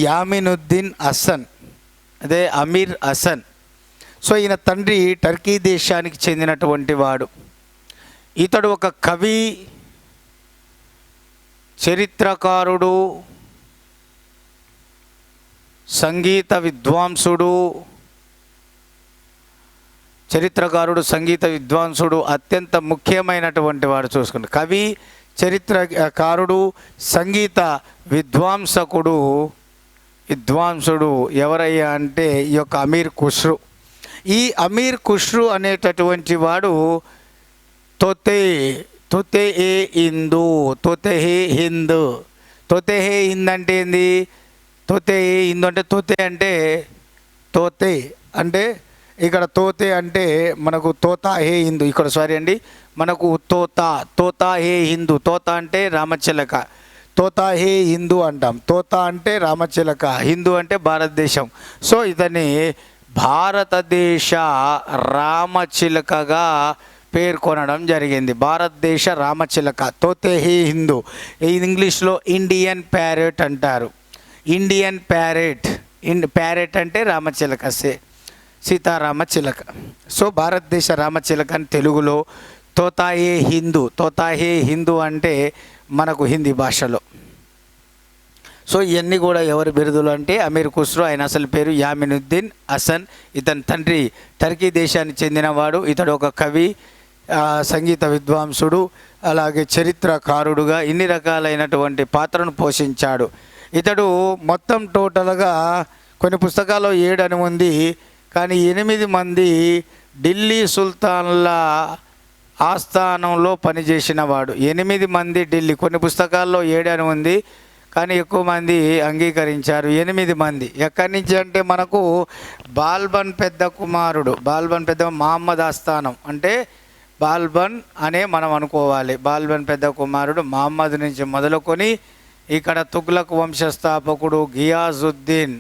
యామినుద్దీన్ హసన్, అదే అమీర్ హసన్. సో ఈయన తండ్రి టర్కీ దేశానికి చెందినటువంటి వాడు. ఇతడు ఒక కవి, చరిత్రకారుడు, సంగీత విద్వాంసుడు, అత్యంత ముఖ్యమైనటువంటి వాడు. చూసుకుంటే కవి, చరిత్రకారుడు, సంగీత విద్వాంసుడు ఎవరయ్యా అంటే ఈ యొక్క అమీర్ ఖుస్రో. ఈ అమీర్ ఖుస్రో అనేటటువంటి వాడు తోతే ఏ హిందూ, తోతే హింద్ అంటే ఏంది? తోతే హిందూ అంటే తోతే అంటే ఇక్కడ తోతే అంటే మనకు తోతా హే హిందూ, ఇక్కడ సారీ అండి, మనకు తోతా హే హిందూ. తోతా అంటే రామచిలక, తోతా హే హిందూ అంటాం. తోతా అంటే రామచిలక, హిందూ అంటే భారతదేశం. సో ఇతన్ని భారతదేశ రామచిలకగా పేర్కొనడం జరిగింది. భారతదేశ రామచిలక, తోతే హే హిందూ. ఇంగ్లీష్లో ఇండియన్ ప్యారెట్ అంటారు. ఇండియన్ ప్యారెట్ అంటే రామచిలక, సీతారామ చిలక. సో భారతదేశ రామచిలక అని తెలుగులో. తోతా హే హిందూ అంటే మనకు హిందీ భాషలో. సో ఇవన్నీ కూడా ఎవరి బిరుదులు అంటే అమీర్ ఖుస్రో, ఆయన అసలు పేరు యామినుద్దీన్ హసన్. ఇతని తండ్రి టర్కీ దేశానికి చెందినవాడు. ఇతడు ఒక కవి, సంగీత విద్వాంసుడు, అలాగే చరిత్రకారుడుగా ఇన్ని రకాలైనటువంటి పాత్రను పోషించాడు. ఇతడు మొత్తం టోటల్గా కొన్ని పుస్తకాల్లో 7 అని ఉంది, కానీ 8 మంది ఢిల్లీ సుల్తాన్ల ఆస్థానంలో పనిచేసిన వాడు. 8 మంది ఢిల్లీ, కొన్ని పుస్తకాల్లో 7 అని ఉంది, కానీ ఎక్కువ మంది అంగీకరించారు 8 మంది. ఎక్కడి నుంచి అంటే మనకు బాల్బన్ పెద్ద కుమారుడు, మహమ్మద్ ఆస్థానం అంటే బాల్బన్ అనే మనం అనుకోవాలి. బాల్బన్ పెద్ద కుమారుడు మహమ్మద్ నుంచి మొదలుకొని ఇక్కడ తుగ్లక్ వంశస్థాపకుడు గియాజుద్దీన్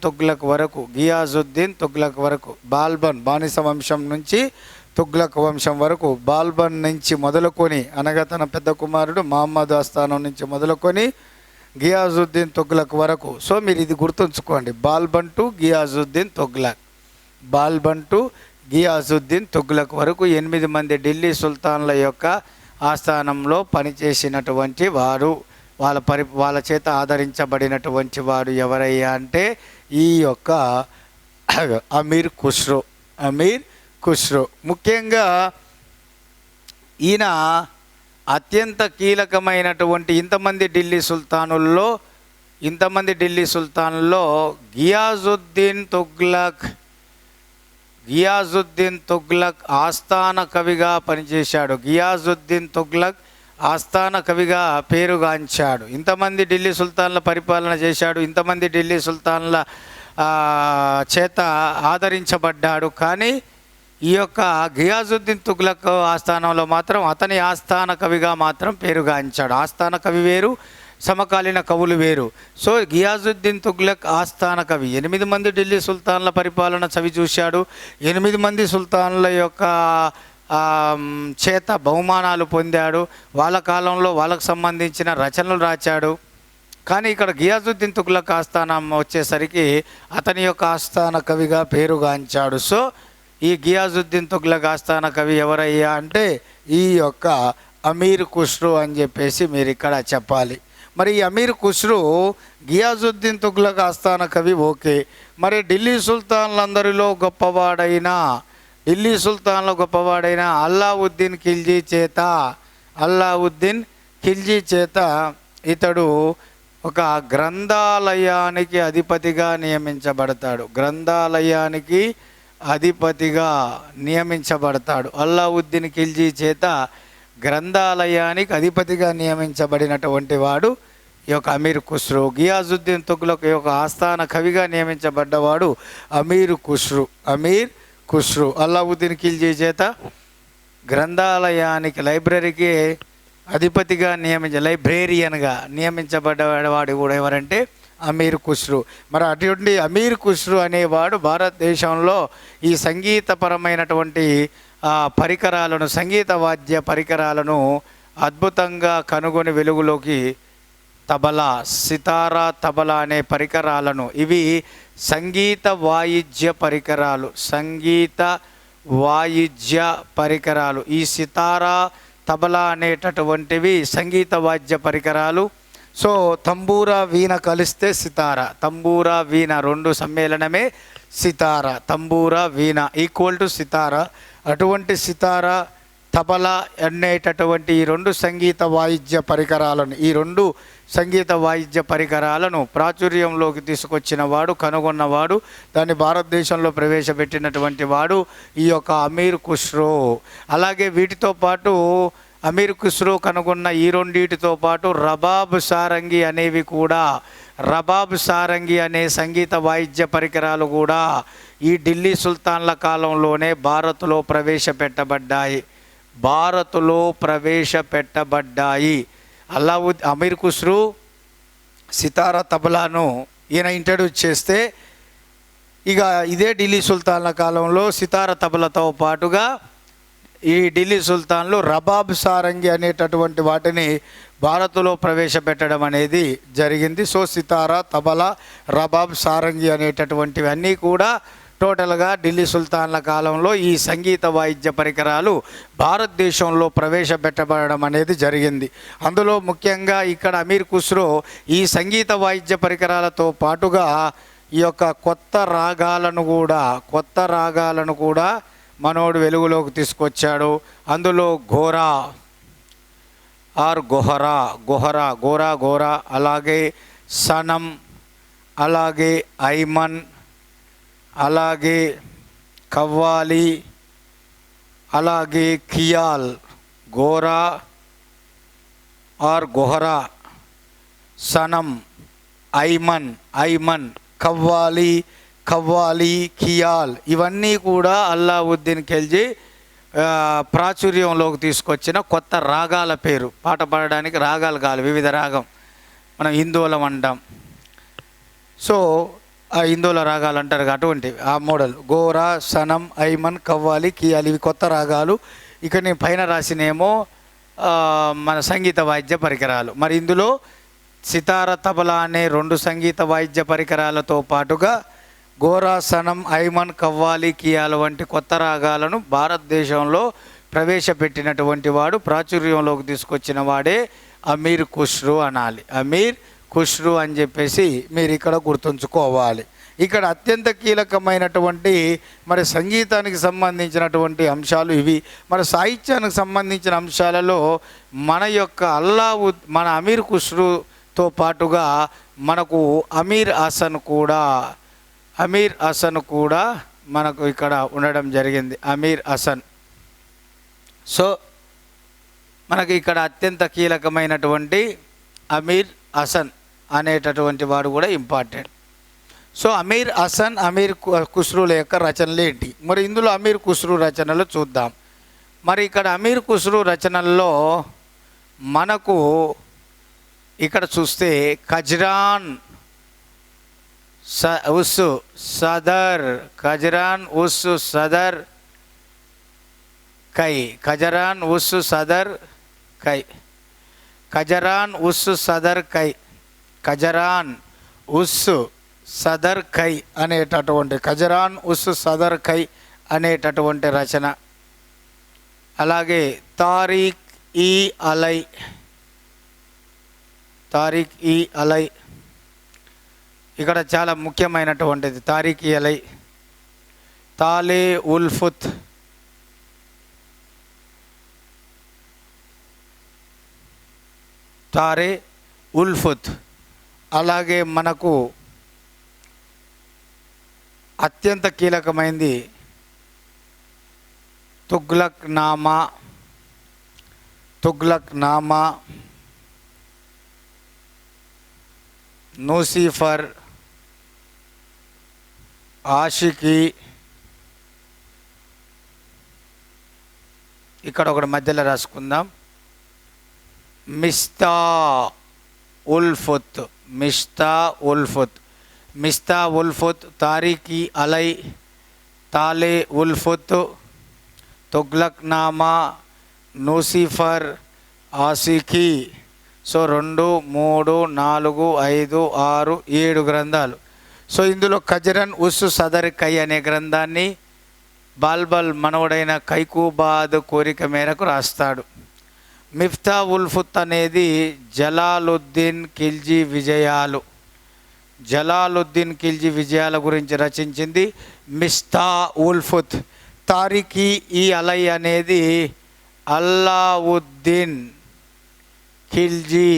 తుగ్లక్ వరకు, బాల్బన్ బానిస వంశం నుంచి తుగ్లక్ వంశం వరకు, బాల్బన్ నుంచి మొదలుకొని అనగా తన పెద్ద కుమారుడు మహమ్మద్ ఆస్థానం నుంచి మొదలుకొని గియాజుద్దీన్ తుగ్లక్ వరకు. సో మీరు ఇది గుర్తుంచుకోండి, బాల్బన్ టు గియాజుద్దీన్ తుగ్లక్ వరకు 8 మంది ఢిల్లీ సుల్తాన్ల యొక్క ఆస్థానంలో పనిచేసినటువంటి వారు, వాళ్ళ చేత ఆదరించబడినటువంటి వాడు ఎవరయ్యా అంటే ఈ యొక్క అమీర్ ఖుస్రో. అమీర్ ఖుస్రో ముఖ్యంగా ఈయన అత్యంత కీలకమైనటువంటి ఇంతమంది ఢిల్లీ సుల్తానుల్లో గియాజుద్దీన్ తుగ్లక్ ఆస్థాన కవిగా పనిచేశాడు. గియాజుద్దీన్ తుగ్లక్ ఆస్థాన కవిగా పేరుగాంచాడు. ఇంతమంది ఢిల్లీ సుల్తాన్ల పరిపాలన చేశాడు, ఇంతమంది ఢిల్లీ సుల్తాన్ల చేత ఆదరించబడ్డాడు. కానీ ఈ యొక్క గియాజుద్దీన్ తుగ్లక్ ఆస్థానంలో మాత్రం అతని ఆస్థాన కవిగా మాత్రం పేరుగాంచాడు. ఆస్థాన కవి వేరు, సమకాలీన కవులు వేరు. సో గియాజుద్దీన్ తుగ్లక్ ఆస్థాన కవి 8 మంది ఢిల్లీ సుల్తాన్ల పరిపాలన చవి చూశాడు. 8 మంది సుల్తాన్ల యొక్క చేత బహుమానాలు పొందాడు. వాళ్ళ కాలంలో వాళ్ళకు సంబంధించిన రచనలు రాశాడు. కానీ ఇక్కడ గియాజుద్దీన్ తుగ్లక్ ఆస్థానం వచ్చేసరికి అతని యొక్క ఆస్థాన కవిగా పేరుగాంచాడు. సో ఈ గియాజుద్దీన్ తుగ్లక్ ఆస్థాన కవి ఎవరయ్యా అంటే ఈ యొక్క అమీర్ ఖుస్రో అని చెప్పేసి మీరు ఇక్కడ చెప్పాలి. మరి ఈ అమీర్ ఖుస్రో గియాజుద్దీన్ తుగ్లక్ ఆస్థాన కవి ఓకే. మరి ఢిల్లీ సుల్తాన్లందరిలో గొప్పవాడైన అల్లావుద్దీన్ ఖిల్జీ చేత ఇతడు ఒక గ్రంథాలయానికి అధిపతిగా నియమించబడతాడు. అల్లావుద్దీన్ ఖిల్జీ చేత గ్రంథాలయానికి అధిపతిగా నియమించబడినటువంటి వాడు ఈ యొక్క అమీర్ ఖుస్రో. గియాజుద్దీన్ తుగ్లక్ యొక్క ఆస్థాన కవిగా నియమించబడ్డవాడు అమీర్ ఖుస్రో. అల్లావుద్దీన్ ఖిల్జీ చేత గ్రంథాలయానికి, లైబ్రరీకి అధిపతిగా లైబ్రేరియన్గా నియమించబడ్డవాడు కూడా ఎవరంటే అమీర్ ఖుస్రో. మరి అటువంటి అమీర్ ఖుస్రో అనేవాడు భారతదేశంలో ఈ సంగీతపరమైనటువంటి సంగీత వాద్య పరికరాలను అద్భుతంగా కనుగొని వెలుగులోకి సితారా, తబలా అనే పరికరాలను, ఇవి సంగీత వాయిద్య పరికరాలు. ఈ సితారా, తబలా అనేటటువంటివి సంగీత వాద్య పరికరాలు. సో తంబూరా, వీణ కలిస్తే సితారా, తంబూరా వీణ రెండు సమ్మేళనమే సితారా. తంబూరా వీణ ఈక్వల్ టు సితారా. అటువంటి సితారా, తబలా అనేటటువంటి ఈ రెండు సంగీత వాయిద్య పరికరాలను ప్రాచుర్యంలోకి తీసుకొచ్చిన వాడు, కనుగొన్నవాడు, దాన్ని భారతదేశంలో ప్రవేశపెట్టినటువంటి వాడు ఈ యొక్క అమీర్ ఖుస్రో. అలాగే వీటితో పాటు అమీర్ ఖుస్రో కనుగొన్న ఈ రెండింటితో పాటు రబాబ్ సారంగి అనే సంగీత వాయిద్య పరికరాలు కూడా ఈ ఢిల్లీ సుల్తాన్ల కాలంలోనే భారత్లో ప్రవేశపెట్టబడ్డాయి. అమీర్ ఖుస్రో సితారా, తబలాను ఈయన ఇంట్రడ్యూస్ చేస్తే, ఇక ఇదే ఢిల్లీ సుల్తాన్ల కాలంలో సితారా, తబలాతో పాటుగా ఈ ఢిల్లీ సుల్తాన్లు రబాబ్ సారంగి అనేటటువంటి వాటిని భారత్లో ప్రవేశపెట్టడం అనేది జరిగింది. సో సితారా, తబలా, రబాబ్ సారంగి అనేటటువంటివి అన్నీ కూడా టోటల్గా ఢిల్లీ సుల్తాన్ల కాలంలో ఈ సంగీత వాయిద్య పరికరాలు భారతదేశంలో ప్రవేశపెట్టబడడం అనేది జరిగింది. అందులో ముఖ్యంగా ఇక్కడ అమీర్ ఖుస్రో ఈ సంగీత వాయిద్య పరికరాలతో పాటుగా ఈ యొక్క కొత్త రాగాలను కూడా మనోడు వెలుగులోకి తీసుకొచ్చాడు. అందులో గోరా, అలాగే సనం, అలాగే ఐమన్, అలాగే కవ్వాలి, అలాగే ఖియాల్. గోహరా, సనం, ఐమన్, కవ్వాలి, ఖియాల్ ఇవన్నీ కూడా అల్లావుద్దీన్ ఖిల్జీ ప్రాచుర్యంలోకి తీసుకొచ్చిన కొత్త రాగాల పేరు. పాట పాడడానికి రాగాలు కాదు, వివిధ రాగం, మనం హిందోళం అంటాం. సో ఆ హిందోళ రాగాలు అంటారు, అటువంటి ఆ మోడల్ గోరా, సనం, ఐమన్, కవ్వాలి, ఖియాల్ ఇవి కొత్త రాగాలు. ఇక నేను పైన రాసినేమో మన సంగీత వాయిద్య పరికరాలు. మరి ఇందులో సితారా, తబలా అనే రెండు సంగీత వాయిద్య పరికరాలతో పాటుగా గోరా, సనం, ఐమన్, కవ్వాలి, ఖియాల్ వంటి కొత్త రాగాలను భారతదేశంలో ప్రవేశపెట్టినటువంటి వాడు, ప్రాచుర్యంలోకి తీసుకొచ్చిన వాడే అమీర్ ఖుస్రూ అనాలి. అమీర్ ఖుస్రూ అని చెప్పేసి మీరు ఇక్కడ గుర్తుంచుకోవాలి. ఇక్కడ అత్యంత కీలకమైనటువంటి మరి సంగీతానికి సంబంధించినటువంటి అంశాలు ఇవి. మరి సాహిత్యానికి సంబంధించిన అంశాలలో మన అమీర్ ఖుస్రూతో పాటుగా మనకు అమీర్ హసన్ కూడా మనకు ఇక్కడ ఉండడం జరిగింది. అమీర్ హసన్. సో మనకి ఇక్కడ అత్యంత కీలకమైనటువంటి అమీర్ హసన్ అనేటటువంటి వాడు కూడా ఇంపార్టెంట్. సో అమీర్ హసన్, అమీర్ ఖుస్రూల యొక్క రచనలు ఏంటి? మరి ఇందులో అమీర్ ఖుస్రూ రచనలు చూద్దాం. మరి ఇక్కడ అమీర్ ఖుస్రూ రచనల్లో మనకు ఇక్కడ చూస్తే ఖజరాన్ ఉస్ సదర్, ఖజరాన్ ఉస్ సదర్ కై, ఖజరాన్ ఉస్ సదర్ కై, ఖజరాన్ ఉస్ సదర్ కై, ఖజరాన్ ఉస్ సదర్ కై అనేటటువంటి, ఖజరాన్ ఉస్ సదర్ కై అనేటటువంటి రచన. అలాగే తారీఖ్ ఈ అలై, తారీఖ్ ఈ అలై ఇక్కడ చాలా ముఖ్యమైనటువంటిది. తారీఖ్ ఈ అలై. తాలే ఉల్ ఫుత్, తారే ఉల్ ఫుత్. అలాగే మనకు అత్యంత కీలకమైంది తుగ్లక్ నామా, తుగ్లక్ నామా, నూసిఫర్, ఆషికి. ఇక్కడ ఒకటి మధ్యలో రాసుకుందాం. మిస్తా ఉల్ ఫుత్, మిస్తా ఉల్ ఫుత్, మిస్తా ఉల్ ఫుత్, తారీఖీ అలై, తాలే ఉల్ ఫుత్, తుగ్లక్ నామా, నూసిఫర్, ఆసికి. సో 2, 3, 4, 5, 6, 7 గ్రంథాలు. సో ఇందులో ఖజరన్ ఉస్ సదర్ కై అనే గ్రంథాన్ని బాల్బల్ మనవడైన కైకుబాద్ కోరిక మేరకు రాస్తాడు. మిఫ్తా ఉల్ ఫుత్ అనేది జలాలుద్దీన్ ఖిల్జీ విజయాలు, జలాలుద్దీన్ ఖిల్జీ విజయాల గురించి రచించింది మిఫ్తా ఉల్ ఫుత్. తారీఖీ ఈ అలై అనేది అల్లావుద్దీన్ ఖిల్జీ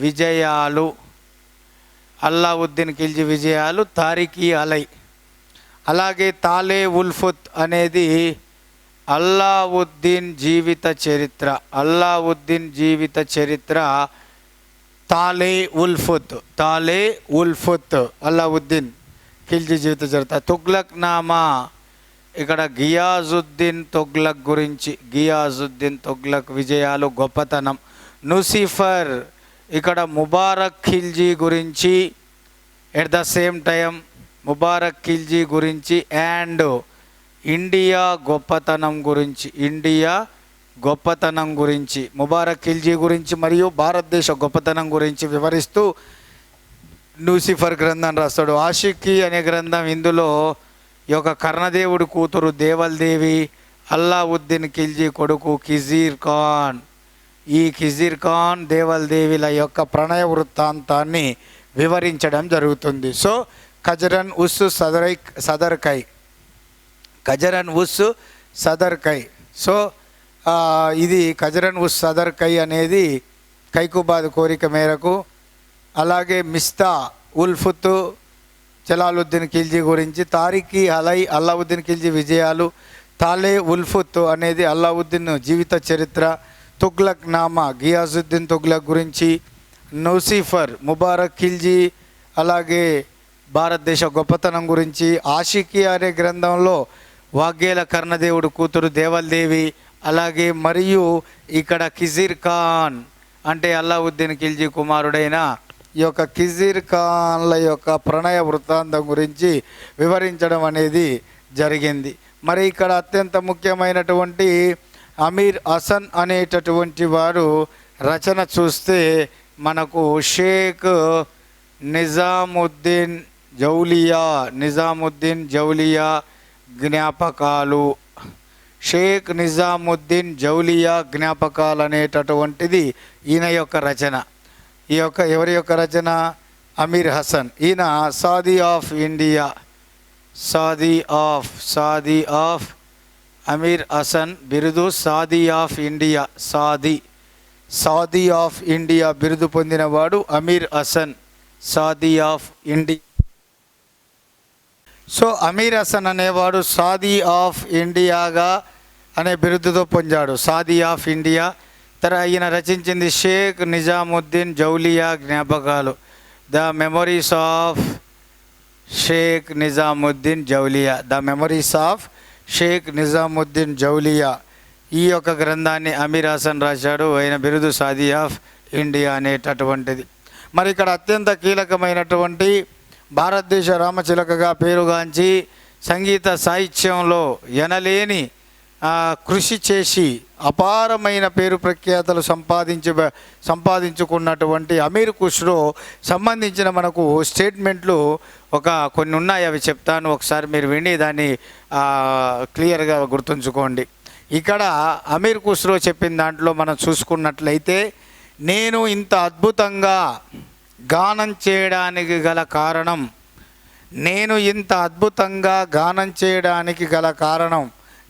విజయాలు, అల్లావుద్దీన్ ఖిల్జీ విజయాలు, తారీఖీ అలై. అలాగే తాలే ఉల్ ఫుత్ అనేది అల్లావుద్దీన్ జీవిత చరిత్ర, అల్లావుద్దీన్ జీవిత చరిత్ర, తాలే ఉల్ ఫుత్, తాలే ఉల్ ఫుత్, అల్లావుద్దీన్ ఖిల్జీ జీవిత చరిత్ర. తుగ్లక్ నామా ఇక్కడ గియాజుద్దీన్ తుగ్లక్ గురించి, గియాజుద్దీన్ తుగ్లక్ విజయాలు, గొప్పతనం. నూసిఫర్ ఇక్కడ ముబారక్ ఖిల్జీ గురించి, at the same time Mubarak Khilji గురించి అండ్ ఇండియా గొప్పతనం గురించి, ఇండియా గొప్పతనం గురించి, ముబారక్ ఖిల్జీ గురించి మరియు భారతదేశ గొప్పతనం గురించి వివరిస్తూ నూసిఫర్ గ్రంథం రాస్తాడు. ఆషికి అనే గ్రంథం, ఇందులో ఈ యొక్క కర్ణదేవుడి కూతురు దేవల్దేవి, అల్లావుద్దీన్ ఖిల్జీ కొడుకు ఖిజీర్ ఖాన్, ఈ ఖిజీర్ ఖాన్ దేవల్దేవిల యొక్క ప్రణయ వృత్తాంతాన్ని వివరించడం జరుగుతుంది. సో ఖజరన్ ఉస్ సదర్ కై, ఖజరన్ ఉస్ సదర్ కై. సో ఇది ఖజరన్ ఉస్ సదర్ కై అనేది కైకుబాద్ కోరిక మేరకు. అలాగే మిస్తా ఉల్ ఫుత్ జలాలుద్దీన్ ఖిల్జీ గురించి, తారీఖీ అలై అల్లావుద్దీన్ ఖిల్జీ విజయాలు, తాలే ఉల్ ఫుత్ అనేది అల్లావుద్దీన్ జీవిత చరిత్ర, తుగ్లక్ నామా గియాజుద్దీన్ తుగ్లక్ గురించి, నూసిఫర్ ముబారక్ ఖిల్జీ అలాగే భారతదేశ గొప్పతనం గురించి, ఆషికి అనే గ్రంథంలో వాగ్గేల కర్ణదేవుడు కూతురు దేవల్దేవి, అలాగే మరియు ఇక్కడ ఖిజీర్ ఖాన్ అంటే అల్లావుద్దీన్ ఖిల్జీ కుమారుడైన ఈ యొక్క ఖిజీర్ ఖాన్ల యొక్క ప్రణయ వృత్తాంతం గురించి వివరించడం అనేది జరిగింది. మరి ఇక్కడ అత్యంత ముఖ్యమైనటువంటి అమీర్ హసన్ అనేటటువంటి వారు రచన చూస్తే మనకు షేక్ నిజాముద్దీన్ జౌలియా, నిజాముద్దీన్ జౌలియా జ్ఞాపకాలు, షేక్ నిజాముద్దీన్ జౌలియా జ్ఞాపకాలు అనేటటువంటిది ఈయన యొక్క రచన. ఎవరి యొక్క రచన? అమీర్ హసన్. ఈయన Sadi of India, Sadi of Amir Hasan బిరుదు Sadi of India, Sadi of India బిరుదు పొందినవాడు Amir Hasan, Sadi of India. So Amir Hasan అనేవాడు సాదీ ఆఫ్ ఇండియాగా అనే బిరుదుతో పొందాడు, సాదీ ఆఫ్ ఇండియా. ఈయన రచించింది షేక్ నిజాముద్దీన్ జౌలియా జ్ఞాపకాలు, the memories of Sheikh Nizamuddin Auliya, the memories of Sheikh Nizamuddin Auliya. ఈ యొక్క గ్రంథాన్ని అమీర్ హసన్ రాశాడు. ఆయన బిరుదు సాదీ ఆఫ్ ఇండియా అనేటటువంటిది. మరి ఇక్కడ అత్యంత కీలకమైనటువంటి భారతదేశ రామచిలకగా పేరుగాంచి సంగీత సాహిత్యంలో ఎనలేని కృషి చేసి అపారమైన పేరు ప్రఖ్యాతలు సంపాదించుకున్నటువంటి అమీర్ ఖుస్రో సంబంధించిన మనకు స్టేట్మెంట్లు కొన్ని ఉన్నాయి. అవి చెప్తాను, ఒకసారి మీరు విని దాన్ని క్లియర్గా గుర్తుంచుకోండి. ఇక్కడ అమీర్ ఖుస్రో చెప్పిన దాంట్లో మనం చూసుకున్నట్లయితే, నేను ఇంత అద్భుతంగా గానం చేయడానికి గల కారణం,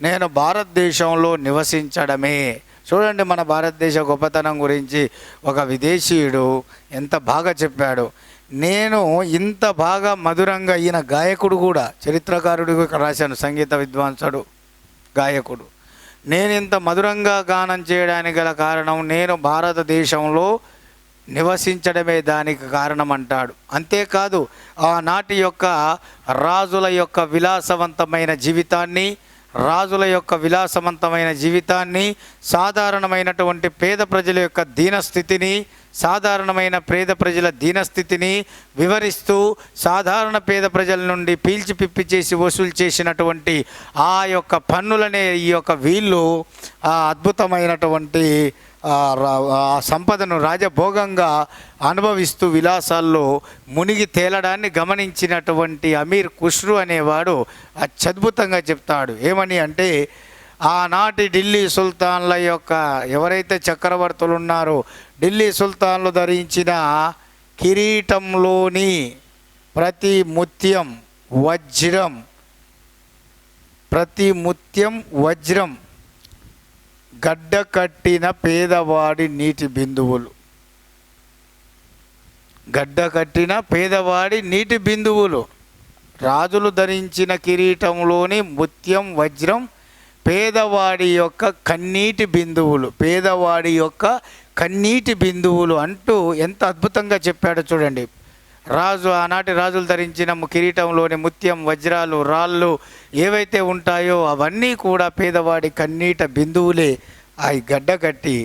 నేను భారతదేశంలో నివసించడమే. చూడండి, మన భారతదేశ గొప్పతనం గురించి ఒక విదేశీయుడు ఎంత బాగా చెప్పాడు. నేను ఇంత బాగా మధురంగా, ఈయన గాయకుడు కూడా, చరిత్రకారుడు రాశాను, సంగీత విద్వాంసుడు, గాయకుడు. నేను ఇంత మధురంగా గానం చేయడానికి గల కారణం, నేను భారతదేశంలో నివసించడమే దానికి కారణం అంటాడు. అంతేకాదు, ఆనాటి యొక్క రాజుల యొక్క విలాసవంతమైన జీవితాన్ని, సాధారణమైనటువంటి పేద ప్రజల యొక్క దీనస్థితిని వివరిస్తూ, సాధారణ పేద ప్రజల నుండి పీల్చి పిప్పి చేసి వసూలు చేసినటువంటి ఆ యొక్క పన్నులనే ఈ యొక్క వీళ్ళు అద్భుతమైనటువంటి సంపదను రాజభోగంగా అనుభవిస్తూ విలాసాల్లో మునిగి తేలడాన్ని గమనించినటువంటి అమీర్ ఖుస్రో అనేవాడు అత్యద్భుతంగా చెప్తాడు. ఏమని అంటే, ఆనాటి ఢిల్లీ సుల్తాన్ల యొక్క ఎవరైతే చక్రవర్తులు ఉన్నారో, ఢిల్లీ సుల్తాన్లు ధరించిన కిరీటంలోని ప్రతి ముత్యం వజ్రం, గడ్డకట్టిన పేదవాడి నీటి బిందువులు, రాజులు ధరించిన కిరీటంలోని ముత్యం వజ్రం పేదవాడి యొక్క కన్నీటి బిందువులు అంటూ ఎంత అద్భుతంగా చెప్పాడో చూడండి. ఆనాటి రాజులు ధరించిన కిరీటంలోని ముత్యం, వజ్రాలు, రాళ్ళు ఏవైతే ఉంటాయో అవన్నీ కూడా పేదవాడి కన్నీట బిందువులే అవి గడ్డకట్టి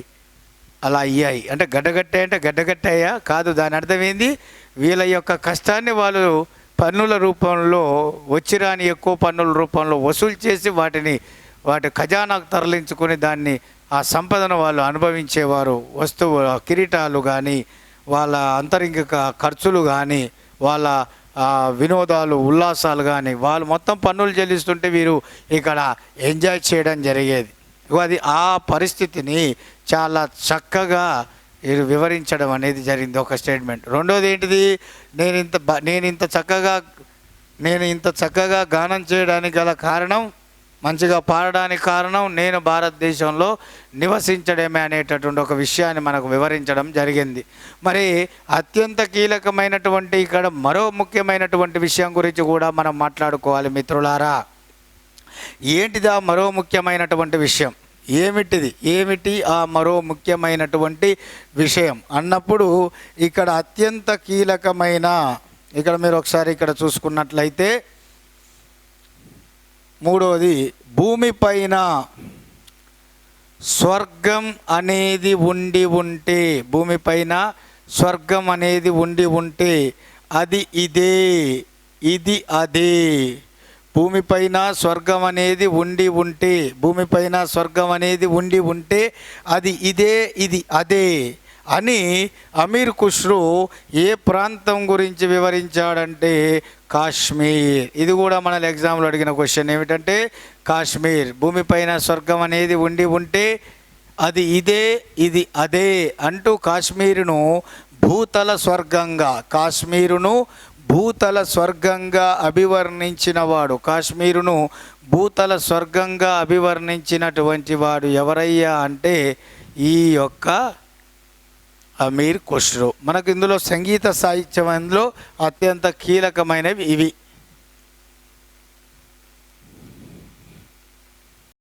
అలా అయ్యాయి. అంటే గడ్డకట్టాయా కాదు, దాని అర్థం ఏంది? వీళ్ళ యొక్క కష్టాన్ని వాళ్ళు పన్నుల రూపంలో, వచ్చిరాని ఎక్కువ పన్నుల రూపంలో వసూలు చేసి వాటి ఖజానాకు తరలించుకొని దాన్ని, ఆ సంపదను వాళ్ళు అనుభవించేవారు. కిరీటాలు కానీ, వాళ్ళ అంతరింగిక ఖర్చులు కానీ, వాళ్ళ వినోదాలు, ఉల్లాసాలు కానీ, వాళ్ళు మొత్తం పన్నులు చెల్లిస్తుంటే వీరు ఇక్కడ ఎంజాయ్ చేయడం జరిగేది. అది ఆ పరిస్థితిని చాలా చక్కగా వివరించడం అనేది జరిగింది, ఒక స్టేట్మెంట్. రెండోది ఏంటిది? నేను ఇంత చక్కగా గానం చేయడానికి గల కారణం, మంచిగా పాడడానికి కారణం, నేను భారతదేశంలో నివసించడమే అనేటటువంటి ఒక విషయాన్ని మనకు వివరించడం జరిగింది. మరి అత్యంత కీలకమైనటువంటి ఇక్కడ మరో ముఖ్యమైనటువంటి విషయం గురించి కూడా మనం మాట్లాడుకోవాలి మిత్రులారా. ఏంటిదా మరో ముఖ్యమైనటువంటి విషయం? ఏమిటి ఆ మరో ముఖ్యమైనటువంటి విషయం అన్నప్పుడు, ఇక్కడ అత్యంత కీలకమైన, ఇక్కడ మీరు ఒకసారి ఇక్కడ చూసుకున్నట్లయితే, మూడవది, భూమిపైన స్వర్గం అనేది ఉండి ఉంటే అది ఇది అదే. భూమిపైన స్వర్గం అనేది ఉండి ఉంటే అది ఇది అదే అని అమీర్ ఖుస్రో ఏ ప్రాంతం గురించి వివరించాడంటే, కాశ్మీర్. ఇది కూడా మన ఎగ్జామ్లో అడిగిన క్వశ్చన్ ఏమిటంటే కాశ్మీర్. భూమిపైన స్వర్గం అనేది ఉండి ఉంటే అది ఇదే ఇది అదే అంటూ కాశ్మీరును భూతల స్వర్గంగా, కాశ్మీరును భూతల స్వర్గంగా అభివర్ణించినవాడు, కాశ్మీరును భూతల స్వర్గంగా అభివర్ణించినటువంటి వాడు ఎవరయ్యా అంటే ఈ యొక్క అమీర్ ఖుస్రో. మనకు ఇందులో సంగీత సాహిత్యంలో అత్యంత కీలకమైనవి ఇవి.